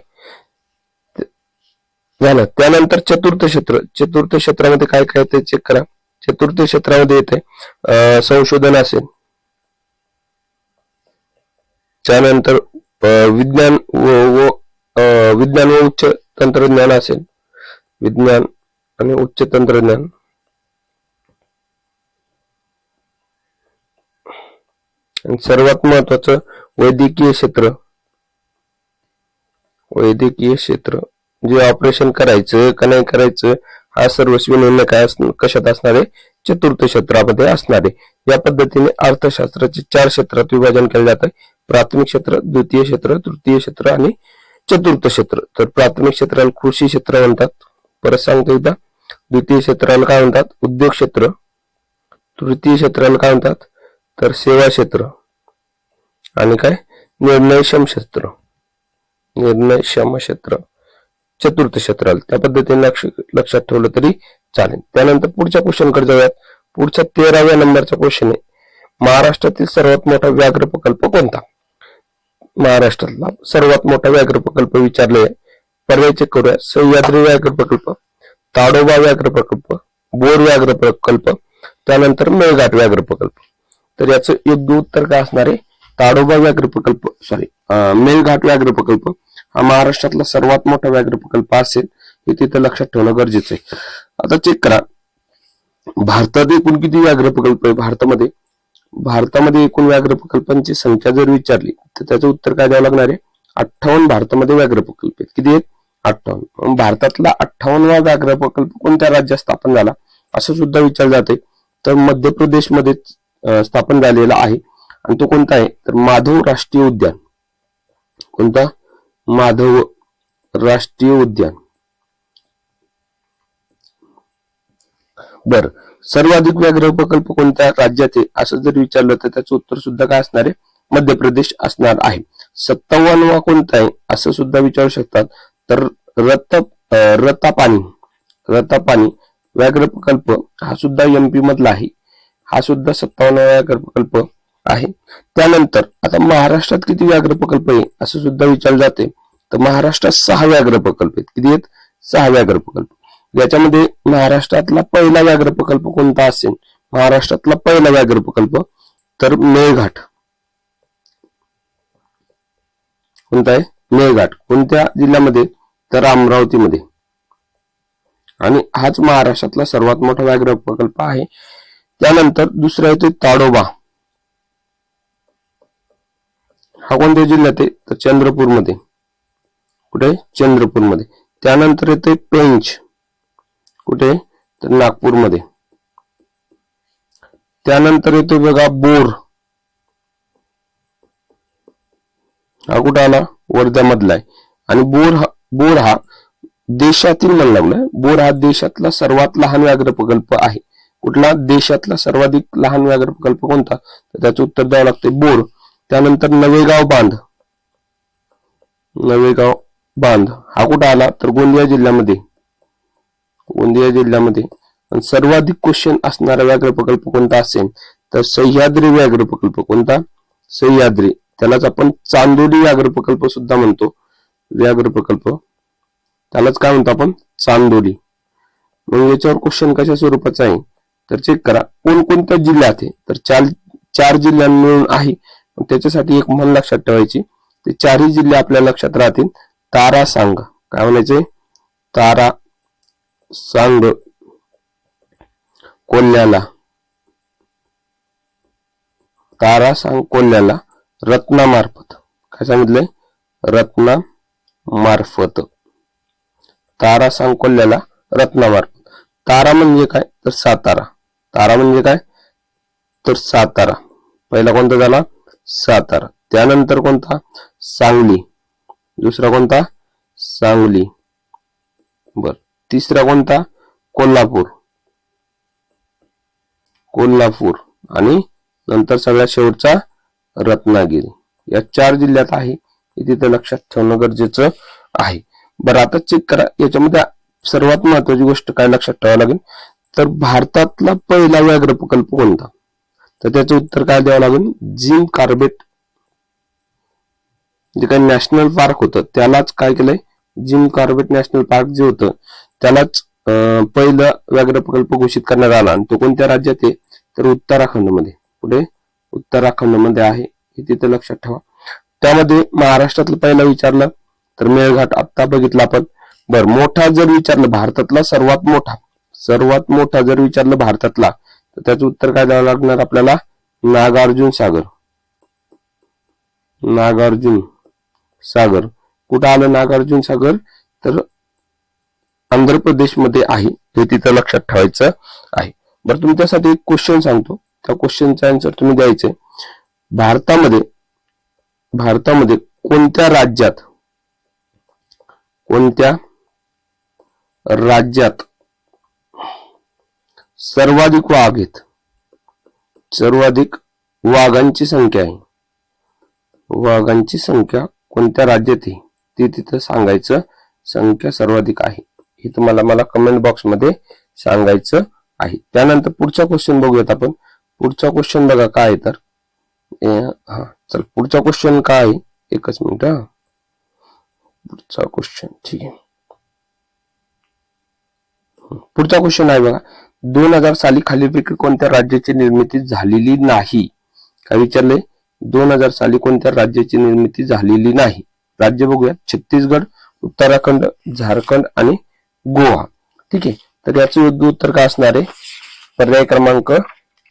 झालं. त्यानंतर चतुर्थ क्षेत्र. चतुर्थ क्षेत्रामध्ये काय काय येते चेक करा. चतुर्थ क्षेत्रामध्ये येते संशोधन असेल, त्यानंतर विज्ञान व उच्च तंत्रज्ञान असेल, विज्ञान आणि उच्च तंत्रज्ञान, आणि सर्वात महत्वाचं वैद्यकीय क्षेत्र. वैद्यकीय क्षेत्र जे ऑपरेशन करायचं का नाही करायचं हा सर्वस्वी निर्णय काय कशात असणार आहे? चतुर्थ क्षेत्रामध्ये असणार आहे. या पद्धतीने अर्थशास्त्राचे 4 क्षेत्रात विभाजन केले जाते. प्राथमिक क्षेत्र, द्वितीय क्षेत्र, तृतीय क्षेत्र आणि चतुर्थ क्षेत्र. तर प्राथमिक क्षेत्राला कृषी क्षेत्र म्हणतात. परत सांगतो एकदा. द्वितीय क्षेत्राला काय म्हणतात? उद्योग क्षेत्र. तृतीय क्षेत्राला काय म्हणतात? तर सेवा क्षेत्र. आणि काय? निर्णयक्षम क्षेत्र. निर्णयक्षम क्षेत्र चतुर्थ क्षेत्राला. त्या पद्धतीने लक्षात ठेवलं तरी चालेल. त्यानंतर पुढच्या क्वेश्चन कडे जाऊयात. पुढचा 13व्या नंबरचा क्वेश्चन आहे. महाराष्ट्रातील सर्वात मोठा व्याघ्र प्रकल्प कोणता? महाराष्ट्रातला सर्वात मोठा व्याघ्र प्रकल्प विचारले आहे. पर्याय चेक करूया. सह्याद्री व्याघ्र प्रकल्प, ताडोबा व्याघ्र प्रकल्प, बोर व्याघ्र प्रकल्प, त्यानंतर मेळघाट व्याघ्र प्रकल्प. तर याचं योग्य उत्तर काय असणार आहे? ताडोबा व्याघ्र प्रकल्प, मेळघाट व्याघ्र प्रकल्प हा महाराष्ट्रातला सर्वात मोठा व्याघ्र प्रकल्प असेल, हे तिथे लक्षात ठेवणं गरजेचं आहे. आता चेक करा. भारतात एकूण किती व्याघ्र प्रकल्प आहे? भारतामध्ये भारतामध्ये एकूण व्याघ्र प्रकल्पांची संख्या जर विचारली तर त्याचं उत्तर काय द्यावं लागणार आहे? 58 भारतामध्ये व्याघ्र प्रकल्प आहेत. किती आहेत? 58. भारतातला 58वा व्याघ्र प्रकल्प कोणत्या राज्यात स्थापन झाला असं सुद्धा विचारलं जाते. तर मध्य प्रदेशमध्ये स्थापन झालेला आहे. आणि तो कोणता आहे? तर माधव राष्ट्रीय उद्यान. कोणता? माधव राष्ट्रीय उद्यान. बर, सर्वाधिक व्याघ्र प्रकल्प कोणत्या राज्यात आहे असं जर विचारलं तर त्याचं उत्तर सुद्धा काय असणार आहे? मध्य प्रदेश असणार आहे. 57वा कोणता आहे असं सुद्धा विचारू शकतात. तर रतापानी व्याघ्र प्रकल्प हा सुद्धा एमपी मधला आहे. हा सुद्धा 57वा व्याघ्र प्रकल्प आहे. त्यानंतर आता महाराष्ट्रात किती व्याघ्र प्रकल्प आहे असं सुद्धा विचारलं जाते. तर महाराष्ट्रात 6 व्याघ्र प्रकल्प आहेत. किती आहेत? 6 व्याघ्र प्रकल्प. याच्यामध्ये महाराष्ट्रातला पहिला व्याघ्र प्रकल्प कोणता असेल? महाराष्ट्रातला पहिला व्याघ्र प्रकल्प तर मेळघाट. कोणता आहे? मेळघाट. कोणत्या जिल्ह्यामध्ये? तर अमरावतीमध्ये. आणि हाच महाराष्ट्रातला सर्वात मोठा व्याघ्र प्रकल्प आहे. त्यानंतर दुसरा येतोय ताडोबा. हा कोणत्या जिल्ह्यात आहे? तर चंद्रपूरमध्ये. कुठे? चंद्रपूरमध्ये. त्यानंतर येतोय पेंच. कुठे? तर नागपूरमध्ये. त्यानंतर येतो बघा बोर. हा कुठं आला? वर्ध्यामधला आहे. आणि बोर हा देशातील म्हणला बोर हा देशातला सर्वात लहान व्याघ्र प्रकल्प आहे. कुठला? देशातला सर्वाधिक लहान व्याघ्र प्रकल्प कोणता? तर त्याचं उत्तर द्यावं लागते बोर. त्यानंतर नवेगाव बांध हा कुठं आला? तर गोंदिया जिल्ह्यामध्ये. आणि सर्वाधिक क्वेश्चन असणारा व्याघ्र प्रकल्प कोणता असेल? तर सह्याद्री व्याघ्र प्रकल्प. कोणता? सह्याद्री. त्यालाच आपण चांदोली व्याघ्र प्रकल्प सुद्धा म्हणतो. व्याघ्र प्रकल्प त्यालाच काय म्हणतो आपण? चांदोली. मग याच्यावर क्वेश्चन कशा स्वरूपाचा आहे तर चेक करा. कोणकोणत्या जिल्ह्यात आहे? तर चार जिल्ह्यांमिळून आहे. त्याच्यासाठी एक म्हण लक्षात ठेवायची. ते चारही जिल्हे आपल्या लक्षात राहतील. तारासांग. काय म्हणायचे? तारासांग, कोल्ह्याला, रत्नामार्फत. काय सांगितलंय? रत्नामार्फत. तारासांग कोल्ह्याला रत्नामार्फत. तारा म्हणजे काय? तर सातारा. तारा म्हणजे काय? तर सातारा. पहिला कोणता झाला? सातारा. त्यानंतर कोणता? सांगली. दुसरा कोणता? सांगली. बर. तिसरा कोणता? कोल्हापूर. आणि नंतर सगळ्यात शेवटचा रत्नागिरी. या 4 जिल्ह्यात आहे. हे तिथे लक्षात ठेवणं गरजेचं आहे. बरं, आता चेक करा. याच्यामध्ये सर्वात महत्वाची गोष्ट काय लक्षात ठेवावं लागेल? तर भारतातला पहिला व्याघ्र प्रकल्प कोणता? तर त्याचं उत्तर काय द्यावं लागेल? Jim Corbett. जे काही नॅशनल पार्क होतं त्यालाच काय केलंय? जिम कॉर्बेट नॅशनल पार्क जे होतं त्यालाच पहिलं व्याघ्र प्रकल्प घोषित करण्यात आला. आणि तो कोणत्या राज्यात आहे? तर उत्तराखंडमध्ये. कुठे? उत्तराखंडमध्ये आहे. हे तिथे लक्षात ठेवा. त्यामध्ये महाराष्ट्रातलं पहिला विचारलं तर मेळघाट आत्ता बघितलं आपण. बर, मोठा जर विचारलं भारतातला सर्वात मोठा जर विचारलं भारतातला तर त्याचं उत्तर काय द्यावं लागणार आपल्याला? नागार्जुन सागर. कुठं आलं नागार्जुन सागर? तर आंध्र प्रदेशमध्ये आहे. हे तिथं लक्षात ठेवायचं आहे. बरं, तुमच्यासाठी एक क्वेश्चन सांगतो. त्या क्वेश्चनचा आन्सर तुम्ही द्यायचे. भारतामध्ये कोणत्या राज्यात सर्वाधिक वाघ आहेत? सर्वाधिक वाघांची संख्या आहे. वाघांची संख्या कोणत्या राज्यात आहे ते तिथं सांगायचं. संख्या सर्वाधिक आहे हे तुम्हाला मला कमेंट बॉक्स मध्ये सांगायचं आहे. त्यानंतर पुढचा क्वेश्चन बघूयात आपण. पुढचा क्वेश्चन बघा काय आहे तर चल पुढचा क्वेश्चन काय आहे? एकच मिनिट. पुढचा क्वेश्चन ठीक आहे. पुढचा क्वेश्चन आहे बघा. 2000 साली खालीलपैकी कोणत्या राज्याची निर्मिती झालेली नाही? काय विचारले? 2000 साली कोणत्या राज्याची निर्मिती झालेली नाही? राज्य बघूया. छत्तीसगड, उत्तराखंड, झारखंड आणि गोवा. ठीक आहे. तर याचं योग्य उत्तर काय असणार आहे? पर्याय क्रमांक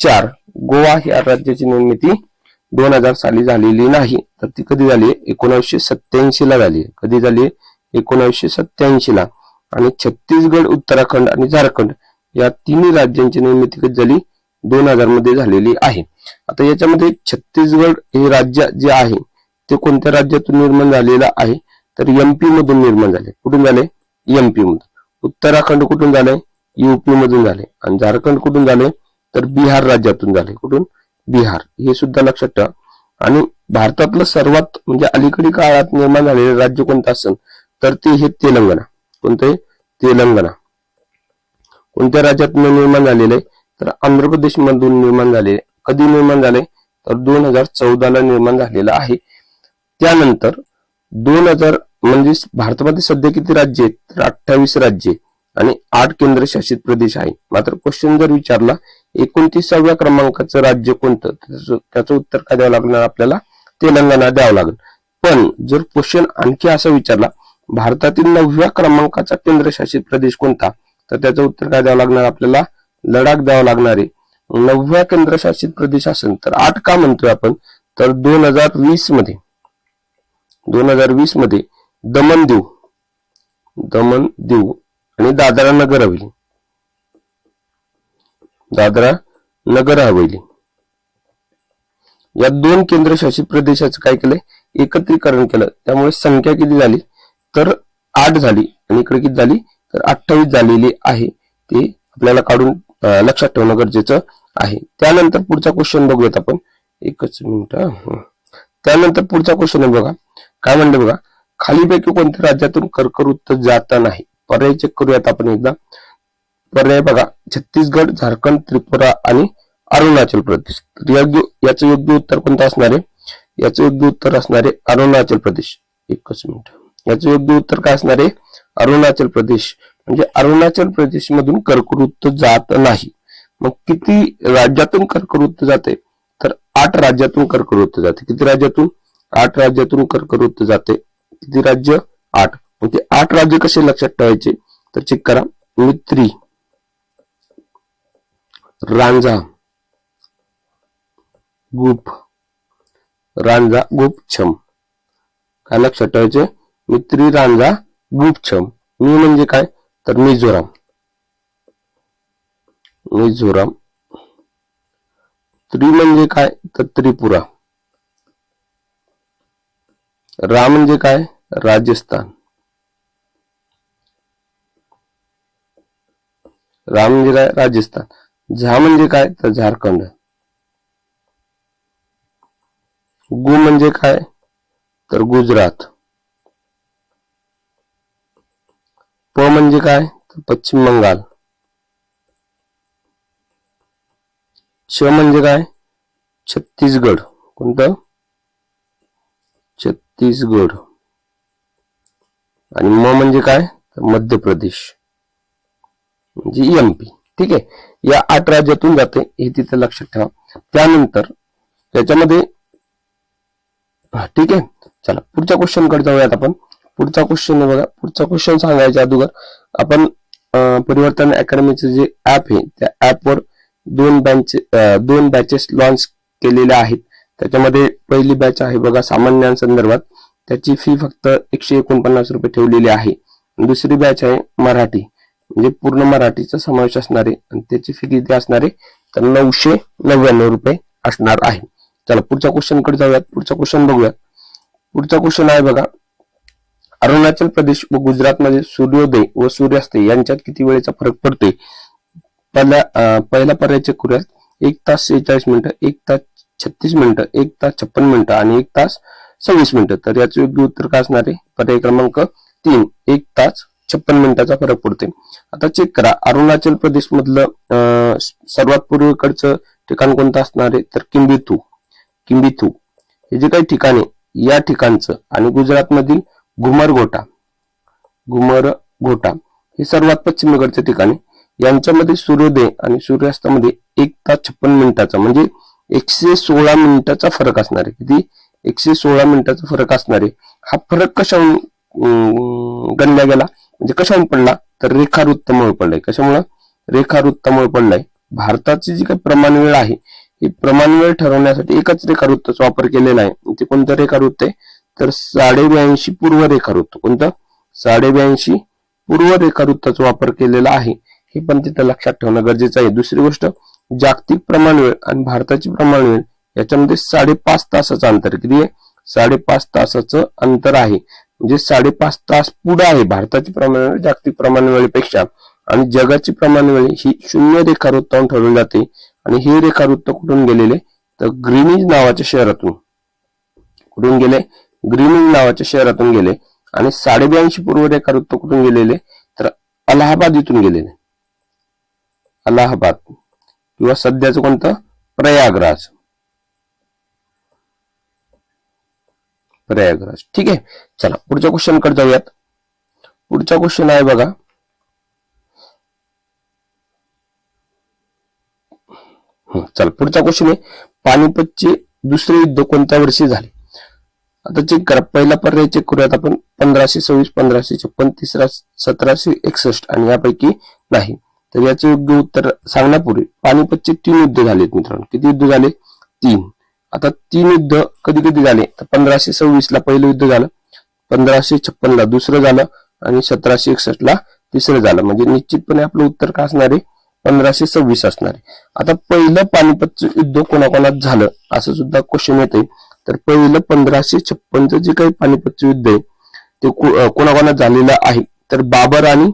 4 गोवा या राज्याची निर्मिती 2000 साली झालेली नाही, तर ती कधी झाली? 1987 ला झाली. कधी झाली? 1987 ला. आणि छत्तीसगड, उत्तराखंड आणि झारखंड या तिन्ही राज्यांची निर्मिती कधी झाली? 2000 मध्ये झालेली आहे. आता याच्यामध्ये छत्तीसगड हे राज्य जे आहे ते कोणत्या राज्यातून निर्माण झालेलं आहे? तर एमपी मधून निर्माण झाले. कुठून झाले? एमपी मधून. उत्तराखंड कुठून झाले? यूपी मधून झाले. आणि झारखंड कुठून झाले? तर बिहार राज्यातून झाले. कुठून? बिहार. हे सुद्धा लक्षात ठेवा. आणि भारतातलं सर्वात म्हणजे अलीकडील काळात निर्माण झालेलं राज्य कोणतं असेल तर ते हे तेलंगणा. कोणते? तेलंगणा. कोणत्या राज्यातून निर्माण झालेले? तर आंध्र प्रदेश मधून निर्माण झाले. कधी निर्माण झाले? तर 2014 ला निर्माण झालेला आहे. त्यानंतर 2000 म्हणजे भारतामध्ये सध्या किती राज्य आहेत? तर 28 राज्ये आणि 8 केंद्रशासित प्रदेश आहे. मात्र क्वेश्चन जर विचारला 29व्या क्रमांकाचं राज्य कोणतं, त्याचं उत्तर काय द्यावं लागणार आपल्याला? तेलंगणा द्यावं लागेल. पण जर क्वेश्चन आणखी असा विचारला भारतातील 9व्या क्रमांकाचा केंद्रशासित प्रदेश कोणता, तर त्याचं उत्तर काय द्यावं लागणार आपल्याला? लडाख द्यावं लागणार आहे. 9व्या केंद्रशासित प्रदेश असेल तर 8 का म्हणतोय आपण? तर 2020 मध्ये दमण दीव आणि दादरा नगर हवेली या 2 केंद्रशासित प्रदेशाचं काय केलंय? एकत्रीकरण केलं. त्यामुळे संख्या किती झाली? तर 8 झाली. आणि इकडे किती झाली? तर 28 झालेली आहे. ते आपल्याला काढून लक्षात ठेवणं गरजेचं आहे. त्यानंतर पुढचा क्वेश्चन बघूयात आपण. एकच मिनिट. त्यानंतर पुढचा क्वेश्चन आहे बघा. काय म्हणलं बघा? खालीपैकी कोणत्या राज्यातून कर्कवृत्त जात नाही? पर्याय चेक करूयात आपण एकदा. पर्याय बघा, छत्तीसगड, झारखंड, त्रिपुरा आणि अरुणाचल प्रदेश. याचं योग्य उत्तर कोणतं असणार आहे? याचं योग्य उत्तर असणार आहे अरुणाचल प्रदेश. एकच मिनिट. याचं योग्य उत्तर काय असणार आहे? अरुणाचल प्रदेश. म्हणजे अरुणाचल प्रदेश मधून कर्कवृत्त जात नाही. मग किती राज्यातून कर्कवृत्त जाते? तर 8 राज्यातून कर्कवृत्त जाते. किती राज्यातून? 8 राज्यातून कर्कवृत्त जाते. किती राज्य? 8. मग ते 8 राज्य कसे लक्षात ठेवायचे? तर चेक करा. मित्री, रांझा, गुप, काय लक्षात ठेवायचे? मित्री, रांझा, गुप. मी म्हणजे काय? तर मिझोराम. त्रि म्हणजे काय? तर त्रिपुरा. रा म्हणजे काय? राजस्थान. रा म्हणजे काय? राजस्थान. झा म्हणजे काय? तर झारखंड. गु म्हणजे काय? तर गुजरात. प म्हणजे काय? तर पश्चिम बंगाल. च म्हणजे काय? छत्तीसगड. कोणतं? छत्तीसगड. आणि म म्हणजे काय? तर मध्य प्रदेश म्हणजे एमपी. ठीक आहे. या 8 राज्यातून जाते हे तिथे लक्षात ठेवा. त्यानंतर त्याच्यामध्ये ठीक आहे. चला पुढच्या क्वेश्चन कडे जाऊयात आपण. पुढचा क्वेश्चन बघा. पुढचा क्वेश्चन सांगायच्या अगोदर आपण परिवर्तन अकॅडमीचे जे ऍप आहे त्या ऍपवर 2 बॅचेस लॉन्च केलेल्या आहेत. त्याच्यामध्ये पहिली बॅच आहे बघा सामान्यांसंदर्भात. त्याची फी फक्त 149 रुपये ठेवलेली आहे. दुसरी बॅच आहे मराठी, म्हणजे पूर्ण मराठीचा समावेश असणार आहे आणि त्याची फी किती असणार आहे? तर 999 रुपये असणार आहे. चला पुढच्या क्वेश्चन कडे जाऊयात. पुढचा क्वेश्चन बघूयात. पुढचा क्वेश्चन आहे बघा. अरुणाचल प्रदेश व गुजरातमध्ये सूर्योदय व सूर्यास्त यांच्यात किती वेळेचा फरक पडतोय? पहिला पर्याय चेक करूयात. 1 तास 46 मिनिटं, 1 तास 36 मिनिटं, 1 तास 56 मिनिटं आणि 1 तास 26 मिनिटं. तर याचं योग्य उत्तर काय असणार आहे? पर्याय क्रमांक 3, 1 तास 56 मिनिटाचा फरक पडतोय. आता चेक करा. अरुणाचल प्रदेश मधलं सर्वात पूर्वेकडचं ठिकाण कोणतं असणार आहे? तर किंबिथू. हे जे काही ठिकाण आहे या ठिकाणचं आणि गुजरात मधील घुमरघोटा हे सर्वात पश्चिमेकडचे ठिकाण आहे. यांच्यामध्ये सूर्योदय आणि सूर्यास्तामध्ये 1 तास 56 मिनिटाचा म्हणजे 116 मिनिटाचा फरक असणार आहे. किती? 116 मिनिटाचा फरक असणार आहे. हा फरक कशाहून गणला गेला म्हणजे कशाहून पडला? तर रेखावृत्तामुळे पडलाय. कशामुळे? रेखावृत्तामुळे पडलाय. भारताची जी काही प्रमाणवेळ आहे ही प्रमाणवेळ ठरवण्यासाठी एकच रेखावृत्ताचा वापर केलेला आहे. ते कोणतं रेखावृत्त आहे तर 82.5 पूर्व रेखावृत्त. कोणतं 82.5 पूर्व रेखावृत्ताचा वापर केलेला आहे, हे पण तिथं लक्षात ठेवणं गरजेचं आहे. दुसरी गोष्ट, जागतिक प्रमाणवेळ आणि भारताची प्रमाणवेळ याच्यामध्ये 5.5 तासाचं अंतर. किती आहे 5.5 तासाचं अंतर आहे. म्हणजे 5.5 तास पुढे आहे भारताची प्रमाणवेळ जागतिक प्रमाणवेळेपेक्षा. आणि जगाची प्रमाणवेळ ही 0 रेखावृत्तावरून ठरवली जाते. आणि हे रेखावृत्त कुठून गेलेले तर ग्रीनिज नावाच्या शहरातून. कुठून गेले ग्रीनिज नावाच्या शहरातून गेले. आणि 82.5 पूर्व रेखावृत्त कुठून गेलेले तर अलाहाबाद इथून गेलेले. अलाहाबाद किंवा सध्याचं कोणतं प्रयागराज. प्रयागराज. ठीक आहे. चला पुढच्या क्वेश्चन कडे जाऊयात. पुढचा क्वेश्चन आहे बघा, चला पुढचा क्वेश्चन आहे, पानिपतचे दुसरे युद्ध कोणत्या वर्षी झाले. आता चेक करा. पहिला पर्याय चेक करूयात आपण. 1526, 1556, तिसरा 1761 आणि यापैकी नाही. तर याचे योग्य उत्तर सांगण्यापूर्वी पानिपतचे 3 युद्ध झालेत मित्रांनो. किती युद्ध झाले 3. आता 3 युद्ध कधी कधी झाले तर 1526 ला पहिलं युद्ध झालं, 1556 ला दुसरं झालं आणि 1761 ला तिसरं झालं. म्हणजे निश्चितपणे आपलं उत्तर काय असणार आहे 1526 असणार आहे. आता पहिलं पानिपतचं युद्ध कोणाकोणात झालं असं सुद्धा क्वेश्चन येते. तर पहिलं 1556चं जे काही पानिपतचं युद्ध आहे ते कोणाकोणात झालेलं आहे तर बाबर आणि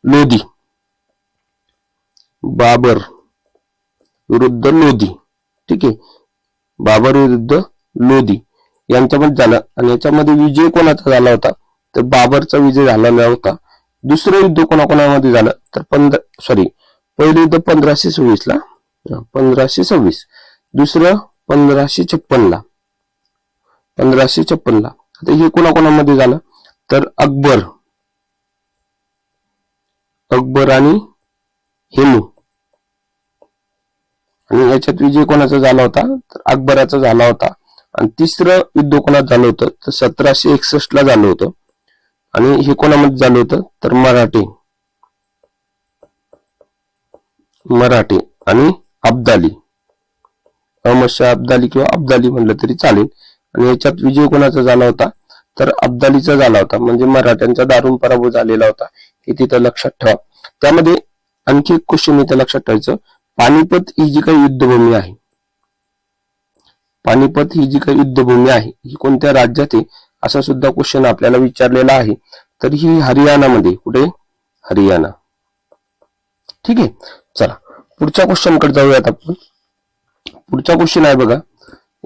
लोधी. बाबर विरुद्ध लोधी. ठीक आहे. बाबर विरुद्ध लोधी यांच्यामध्ये झालं. आणि याच्यामध्ये विजय कोणाचा झाला होता तर बाबरचा विजय झालेला होता. दुसरं युद्ध कोणाकोणामध्ये झालं तर पहिलं युद्ध 1526 ला, 1526. दुसरं 1556 ला, 1556 ला. आता हे कोणाकोणामध्ये झालं तर अकबर आणि हेमू. आणि याच्यात विजय कोणाचा झाला होता तर अकबराचा झाला होता. आणि तिसरं युद्ध कोणात झालं होतं तर 1761 ला झालं होतं. आणि हे कोणामध्ये झालं होतं तर मराठे आणि अब्दाली. अहमद शाह अब्दाली किंवा अब्दाली म्हणलं तरी चालेल. आणि याच्यात विजय कोणाचा झाला होता तर अब्दालीचा झाला होता. म्हणजे मराठ्यांचा दारुण पराभव झालेला होता, हे तिथं लक्षात ठेवा. त्यामध्ये आणखी एक क्वेश्चन इथं लक्षात ठेवायचं, पानिपत ही जी काही युद्धभूमी आहे, पानिपत ही जी काही युद्धभूमी आहे ही कोणत्या राज्यात आहे असा सुद्धा क्वेश्चन आपल्याला विचारलेला आहे. तर ही हरियाणामध्ये. कुठे हरियाणा. ठीक आहे. चला पुढच्या क्वेश्चन कडे जाऊयात आपण. पुढचा क्वेश्चन आहे बघा,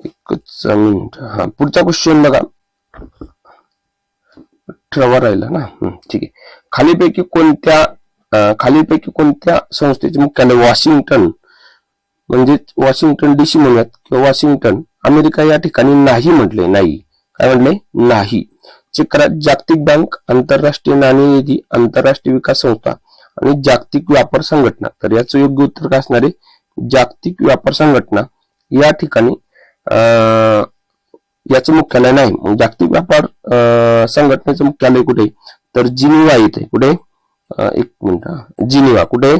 एकच मिनिट. पुढचा क्वेश्चन बघा, ठरवा राहिला ना. ठीक आहे. खालीपैकी कोणत्या संस्थेचे मुख्यालय वॉशिंग्टन म्हणजे वॉशिंग्टन DC म्हणूयात किंवा वॉशिंग्टन अमेरिका या ठिकाणी नाही म्हटले. नाही काय म्हटले नाही. चेक करा. जागतिक बँक, आंतरराष्ट्रीय नाणेनिधी, आंतरराष्ट्रीय विकास संस्था आणि जागतिक व्यापार संघटना. तर याचं योग्य उत्तर काय असणार आहे जागतिक व्यापार संघटना या ठिकाणी याचं मुख्यालय नाही. जागतिक व्यापार संघटनेचं मुख्यालय कुठे तर जिनिव्हा येथे. कुठे एक मिनिट. जिनिव्हा. कुठे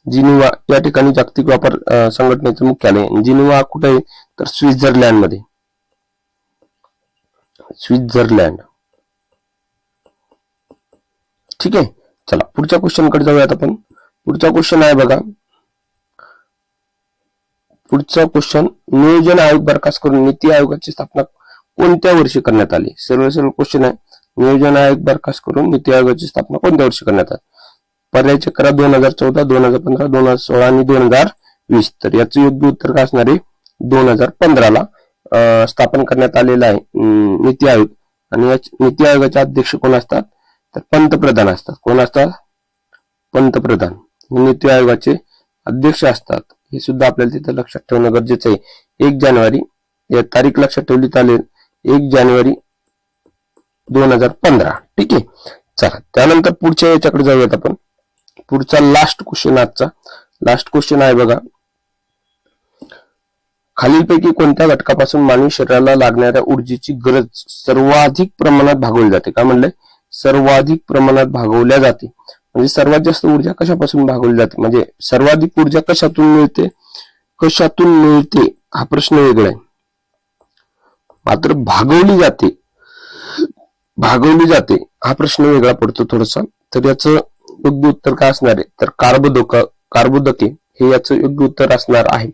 जिनिव्हा या ठिकाणी जागतिक व्यापार संघटनेचं मुख्यालय. जिनिव्हा कुठे तर स्वित्झर्लंड मध्ये. स्वित्झर्लंड. ठीक आहे. चला पुढच्या क्वेश्चन कडे जाऊयात आपण. पुढचा क्वेश्चन आहे बघा, पुढचा क्वेश्चन, नियोजन आयोग बरखास्त करून नीती आयोगाची स्थापना कोणत्या वर्षी करण्यात आली. सर्व क्वेश्चन आहे. नियोजन आयोग बरखास्त करून नीती आयोगाची स्थापना कोणत्या वर्षी करण्यात आली. पर्याय चेक करा. 2014, 2015, 2016 आणि 2020. तर याचं योग्य उत्तर काय असणार आहे 2015 ला स्थापन करण्यात आलेला आहे नीती आयोग. आणि या नीती आयोगाचे अध्यक्ष कोण असतात तर पंतप्रधान असतात. कोण असतात पंतप्रधान नीती आयोगाचे अध्यक्ष असतात. हे सुद्धा आपल्याला तिथे लक्षात ठेवणं गरजेचं आहे. 1 जानेवारी या तारीख लक्षात ठेवली चालेल. 1 जानेवारी 2015. ठीक आहे. चला त्यानंतर पुढच्या याच्याकडे जाऊयात आपण. पुढचा लास्ट क्वेश्चन, आजचा लास्ट क्वेश्चन आहे बघा, खालीलपैकी कोणत्या घटकापासून मानवी शरीराला लागणाऱ्या ऊर्जेची गरज सर्वाधिक प्रमाणात भागवली जाते. काय म्हणलंय सर्वाधिक प्रमाणात भागवल्या जाते. म्हणजे सर्वात जास्त ऊर्जा कशापासून भागवली जाते, म्हणजे सर्वाधिक ऊर्जा कशातून मिळते हा प्रश्न वेगळा आहे. मात्र भागवली जाते हा प्रश्न वेगळा पडतो थोडासा. तर याचं योग्य उत्तर काय असणार आहे, तर कार्बोदके हे याचं योग्य उत्तर असणार आहे.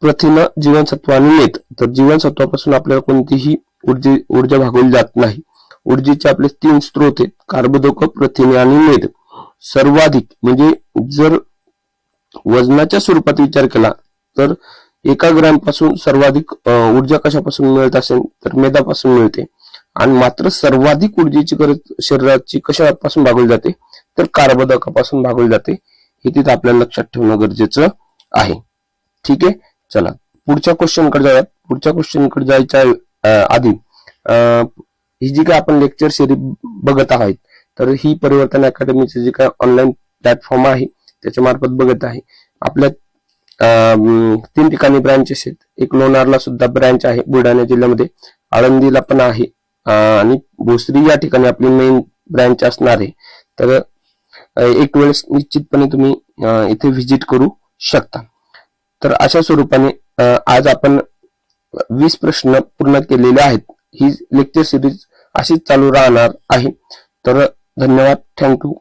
प्रथिन, जीवनसत्व आणि मेद. तर जीवनसत्वापासून आपल्याला कोणतीही ऊर्जा भागवली जात नाही. ऊर्जेचे आपले 3 स्रोत आहेत, कार्बोदक, प्रथिने आणि मेद. सर्वाधिक म्हणजे जर वजनाच्या स्वरूपात विचार केला तर 1 ग्रॅम पासून सर्वाधिक ऊर्जा कशापासून मिळत असेल तर मेदापासून मिळते. आणि मात्र सर्वाधिक ऊर्जेची गरज शरीराची कशापासून भागवली जाते तर कार्बोदकापासून भागवली जाते. हे तिथे आपल्याला लक्षात ठेवणं गरजेचं आहे. ठीक आहे, चला पुढच्या क्वेश्चनकडे जाऊयात. पुढच्या क्वेश्चनकडे जायच्या आधी ही जी काय आपण लेक्चर सिरीज बघत आहोत तर ही परिवर्तन अकॅडमीचे जे काय ऑनलाईन प्लॅटफॉर्म आहे त्याच्या मार्फत बघत आहे. आपल्या 3 ठिकाणी ब्रँचेस आहेत. एक लोणारला सुद्धा ब्रँच आहे बुलढाणा जिल्ह्यामध्ये, आळंदीला पण आहे आणि भोसरी या ठिकाणी आपली मेन ब्रँच असणार आहे. तर एक वेळेस निश्चितपणे तुम्ही इथे व्हिजिट करू शकता. तर अशा स्वरूपाने आज आपण 20 प्रश्न पूर्ण केलेले आहेत. ही लेक्चर सिरीज अशीच चालू राहणार आहे. तर धन्यवाद, थँक्यू.